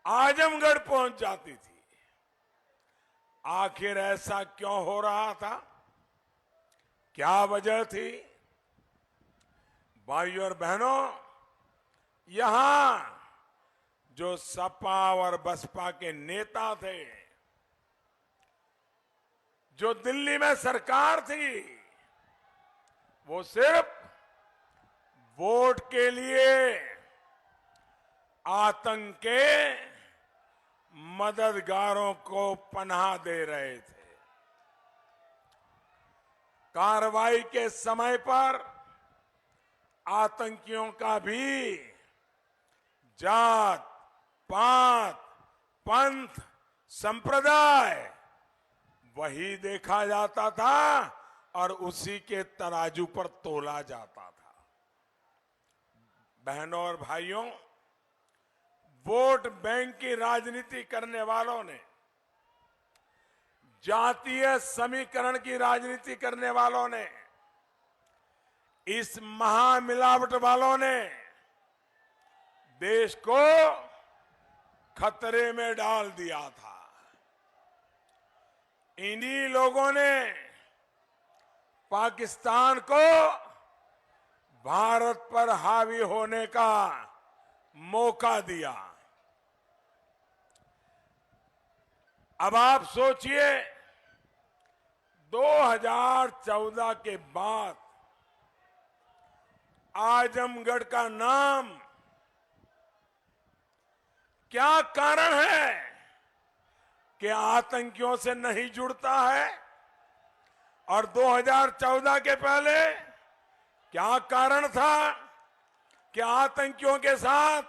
आजमगढ़ पहुंच जाती थी। आखिर ऐसा क्यों हो रहा था? क्या वजह थी? भाइयों और बहनों, यहां जो सपा और बसपा के नेता थे, जो दिल्ली में सरकार थी, वो सिर्फ वोट के लिए आतंक के मददगारों को पनाह दे रहे थे। कार्रवाई के समय पर आतंकियों का भी जात, पात, पंथ, संप्रदाय वही देखा जाता था और उसी के तराजू पर तोला जाता था। बहनों और भाइयों, वोट बैंक की राजनीति करने वालों ने, जातीय समीकरण की राजनीति करने वालों ने, इस महामिलावट वालों ने देश को खतरे में डाल दिया था। इन्हीं लोगों ने पाकिस्तान को भारत पर हावी होने का मौका दिया। अब आप सोचिए, 2014 के बाद आजमगढ़ का नाम, क्या कारण है कि आतंकियों से नहीं जुड़ता है? और 2014 के पहले क्या कारण था कि आतंकियों के साथ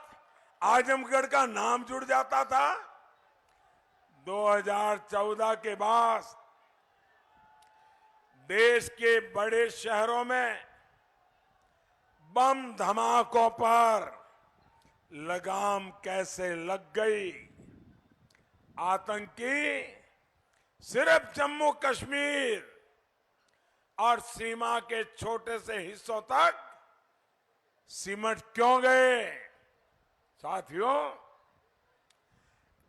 आजमगढ़ का नाम जुड़ जाता था? 2014 के बाद देश के बड़े शहरों में बम धमाकों पर लगाम कैसे लग गई? आतंकी सिर्फ जम्मू कश्मीर और सीमा के छोटे से हिस्सों तक सिमट क्यों गए? साथियों,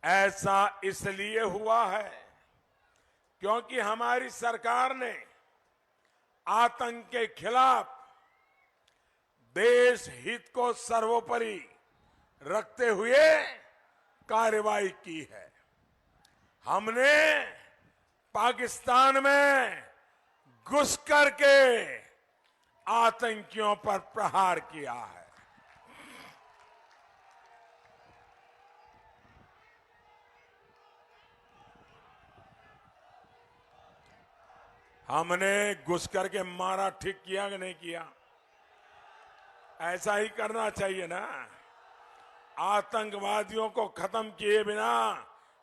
ऐसा इसलिए हुआ है क्योंकि हमारी सरकार ने आतंक के खिलाफ देश हित को सर्वोपरि रखते हुए कार्रवाई की है। हमने पाकिस्तान में घुस करके आतंकियों पर प्रहार किया है। हमने घुस करके मारा, ठीक किया कि नहीं किया? ऐसा ही करना चाहिए ना। आतंकवादियों को खत्म किए बिना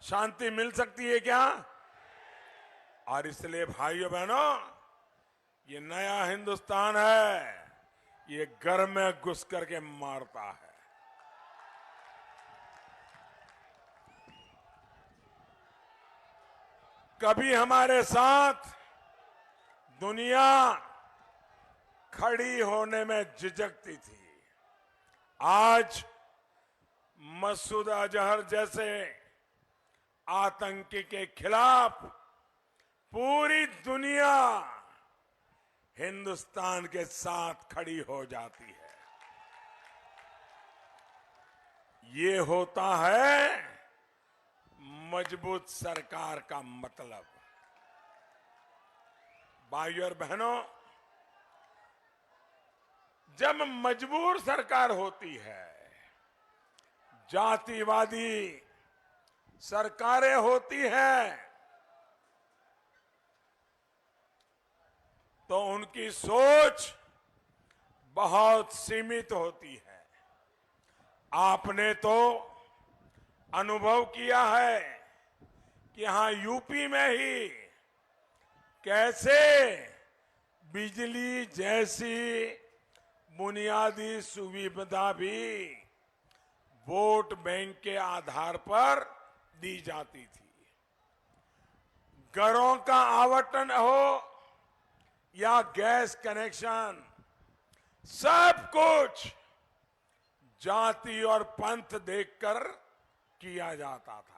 शांति मिल सकती है क्या? और इसलिए भाइयों बहनों, ये नया हिंदुस्तान है, ये घर में घुस करके मारता है। कभी हमारे साथ दुनिया खड़ी होने में झिझकती थी। आज मसूद अजहर जैसे आतंकी के खिलाफ पूरी दुनिया हिंदुस्तान के साथ खड़ी हो जाती है। ये होता है मजबूत सरकार का मतलब। भाइयों और बहनों, जब मजबूर सरकार होती है, जातिवादी सरकारें होती हैं, तो उनकी सोच बहुत सीमित होती है। आपने तो अनुभव किया है कि यहां यूपी में ही कैसे बिजली जैसी बुनियादी सुविधा भी वोट बैंक के आधार पर दी जाती थी। घरों का आवंटन हो या गैस कनेक्शन, सब कुछ जाति और पंथ देखकर किया जाता था।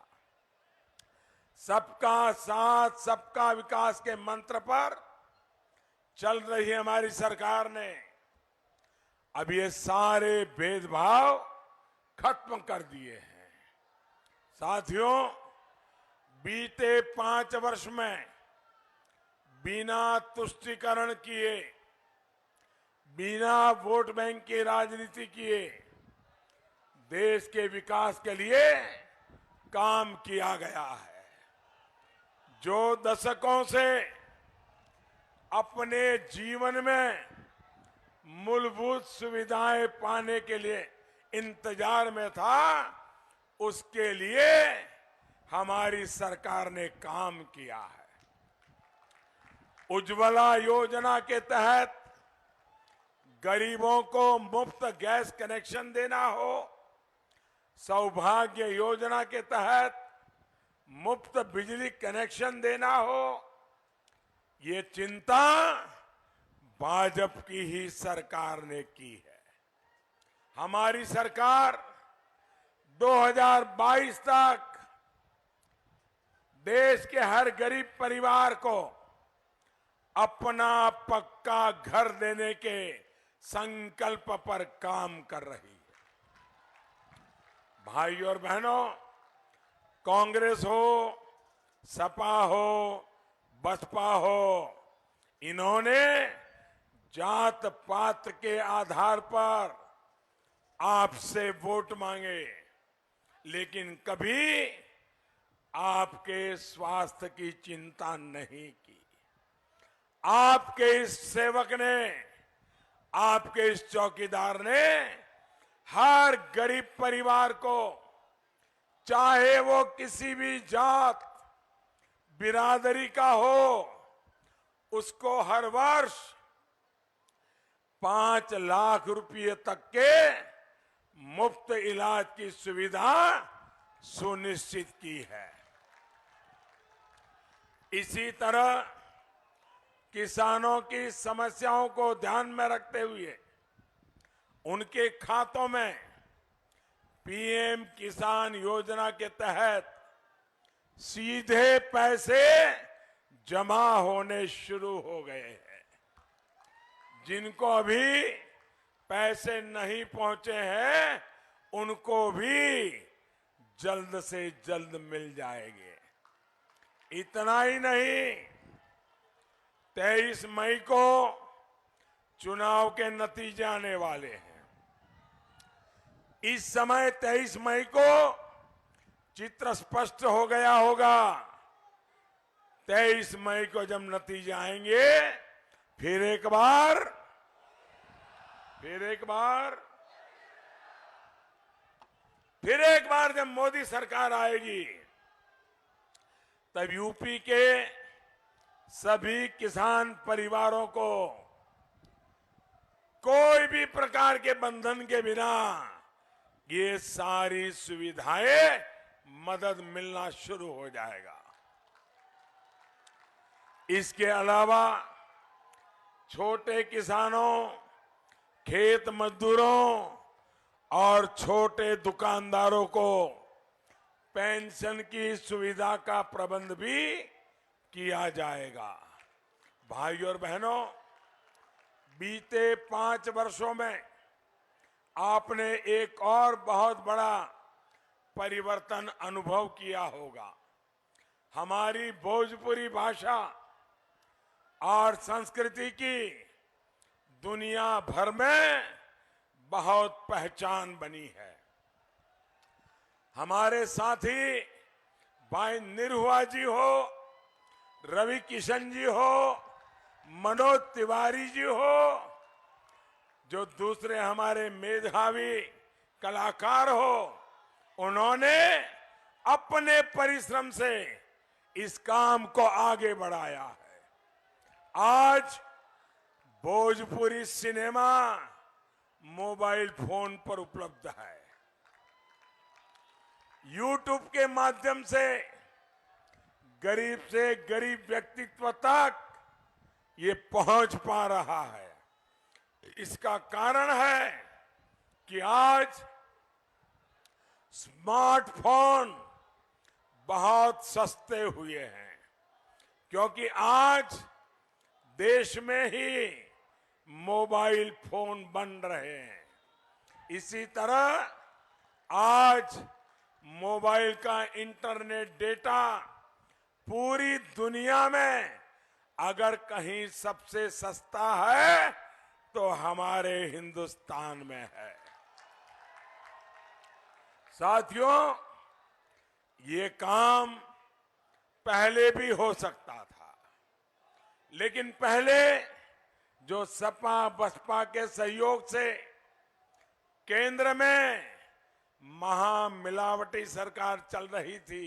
सबका साथ सबका विकास के मंत्र पर चल रही हमारी सरकार ने अब ये सारे भेदभाव खत्म कर दिए हैं। साथियों, बीते 5 वर्ष में बिना तुष्टीकरण किए, बिना वोट बैंक की राजनीति किए देश के विकास के लिए काम किया गया है। जो दशकों से अपने जीवन में मूलभूत सुविधाएं पाने के लिए इंतजार में था, उसके लिए हमारी सरकार ने काम किया है। उज्ज्वला योजना के तहत गरीबों को मुफ्त गैस कनेक्शन देना हो, सौभाग्य योजना के तहत मुफ्त बिजली कनेक्शन देना हो, ये चिंता भाजपा की ही सरकार ने की है। हमारी सरकार 2022 तक देश के हर गरीब परिवार को अपना पक्का घर देने के संकल्प पर काम कर रही है। भाई और बहनों, कांग्रेस हो, सपा हो, बसपा हो, इन्होंने जात पात के आधार पर आपसे वोट मांगे, लेकिन कभी आपके स्वास्थ्य की चिंता नहीं की। आपके इस सेवक ने, आपके इस चौकीदार ने हर गरीब परिवार को, चाहे वो किसी भी जात बिरादरी का हो, उसको हर वर्ष 5 लाख रुपए तक के मुफ्त इलाज की सुविधा सुनिश्चित की है। इसी तरह किसानों की समस्याओं को ध्यान में रखते हुए उनके खातों में पीएम किसान योजना के तहत सीधे पैसे जमा होने शुरू हो गए हैं। जिनको अभी पैसे नहीं पहुंचे हैं, उनको भी जल्द से जल्द मिल जाएंगे। इतना ही नहीं, 23 मई को चुनाव के नतीजे आने वाले हैं। इस समय 23 मई को चित्र स्पष्ट हो गया होगा। 23 मई को जब नतीजे आएंगे, फिर एक बार जब मोदी सरकार आएगी, तब यूपी के सभी किसान परिवारों को कोई भी प्रकार के बंधन के बिना ये सारी सुविधाएं, मदद मिलना शुरू हो जाएगा। इसके अलावा छोटे किसानों, खेत मजदूरों और छोटे दुकानदारों को पेंशन की सुविधा का प्रबंध भी किया जाएगा। भाई और बहनों, बीते 5 वर्षों में आपने एक और बहुत बड़ा परिवर्तन अनुभव किया होगा। हमारी भोजपुरी भाषा और संस्कृति की दुनिया भर में बहुत पहचान बनी है। हमारे साथी भाई निरहुआ जी हो, रवि किशन जी हो, मनोज तिवारी जी हो, जो दूसरे हमारे मेधावी कलाकार हो, उन्होंने अपने परिश्रम से इस काम को आगे बढ़ाया है। आज भोजपुरी सिनेमा मोबाइल फोन पर उपलब्ध है। यूट्यूब के माध्यम से गरीब व्यक्तित्व तक ये पहुंच पा रहा है। इसका कारण है कि आज स्मार्टफोन बहुत सस्ते हुए हैं, क्योंकि आज देश में ही मोबाइल फोन बन रहे हैं। इसी तरह आज मोबाइल का इंटरनेट डेटा पूरी दुनिया में अगर कहीं सबसे सस्ता है तो हमारे हिंदुस्तान में है। साथियों, ये काम पहले भी हो सकता था, लेकिन पहले जो सपा बसपा के सहयोग से केंद्र में महामिलावटी सरकार चल रही थी,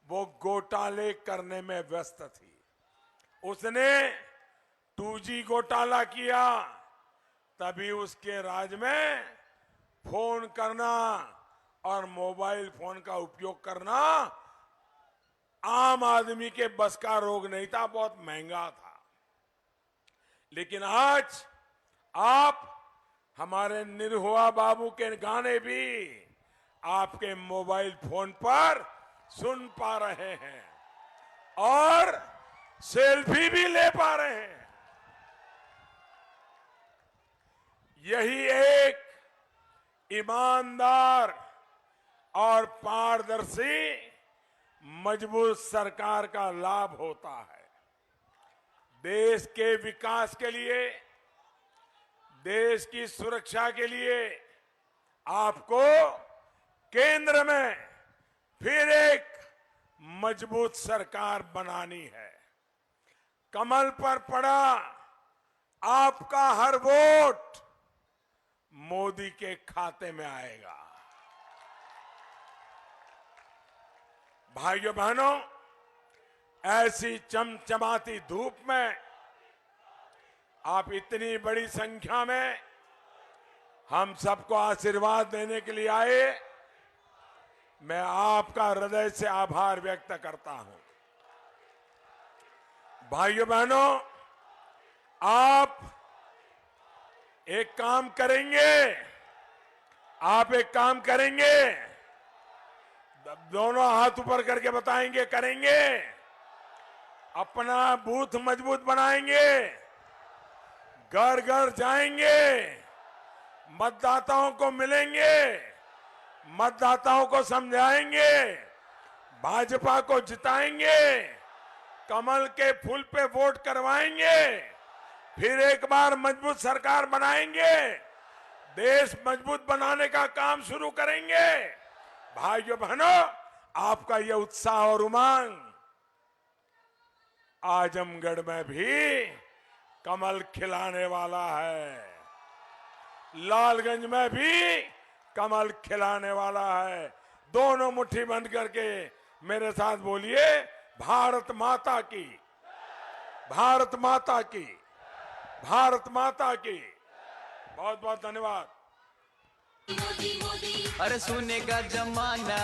वो घोटाले करने में व्यस्त थी। उसने 2G घोटाला किया, तभी उसके राज में फोन करना और मोबाइल फोन का उपयोग करना आम आदमी के बस का रोग नहीं था, बहुत महंगा था। लेकिन आज आप हमारे निरहुआ बाबू के गाने भी आपके मोबाइल फोन पर सुन पा रहे हैं और सेल्फी भी ले पा रहे हैं। यही एक ईमानदार और पारदर्शी मजबूत सरकार का लाभ होता है। देश के विकास के लिए, देश की सुरक्षा के लिए आपको केंद्र में फिर एक मजबूत सरकार बनानी है। कमल पर पड़ा आपका हर वोट मोदी के खाते में आएगा। भाइयों बहनों, ऐसी चमचमाती धूप में आप इतनी बड़ी संख्या में हम सबको आशीर्वाद देने के लिए आए, मैं आपका हृदय से आभार व्यक्त करता हूं। भाइयों बहनों, आप एक काम करेंगे, आप एक काम करेंगे, दोनों हाथ ऊपर करके बताएंगे करेंगे, अपना बूथ मजबूत बनाएंगे, घर घर जाएंगे, मतदाताओं को मिलेंगे, मतदाताओं को समझाएंगे, भाजपा को जिताएंगे, कमल के फूल पे वोट करवाएंगे, फिर एक बार मजबूत सरकार बनाएंगे, देश मजबूत बनाने का काम शुरू करेंगे। भाइयों बहनों, आपका यह उत्साह और उमंग आजमगढ़ में भी कमल खिलाने वाला है, लालगंज में भी कमल खिलाने वाला है। दोनों मुट्ठी बंद करके मेरे साथ बोलिए, भारत माता की, भारत माता की, भारत माता की। बहुत बहुत धन्यवाद। अरे सुने का जमाना,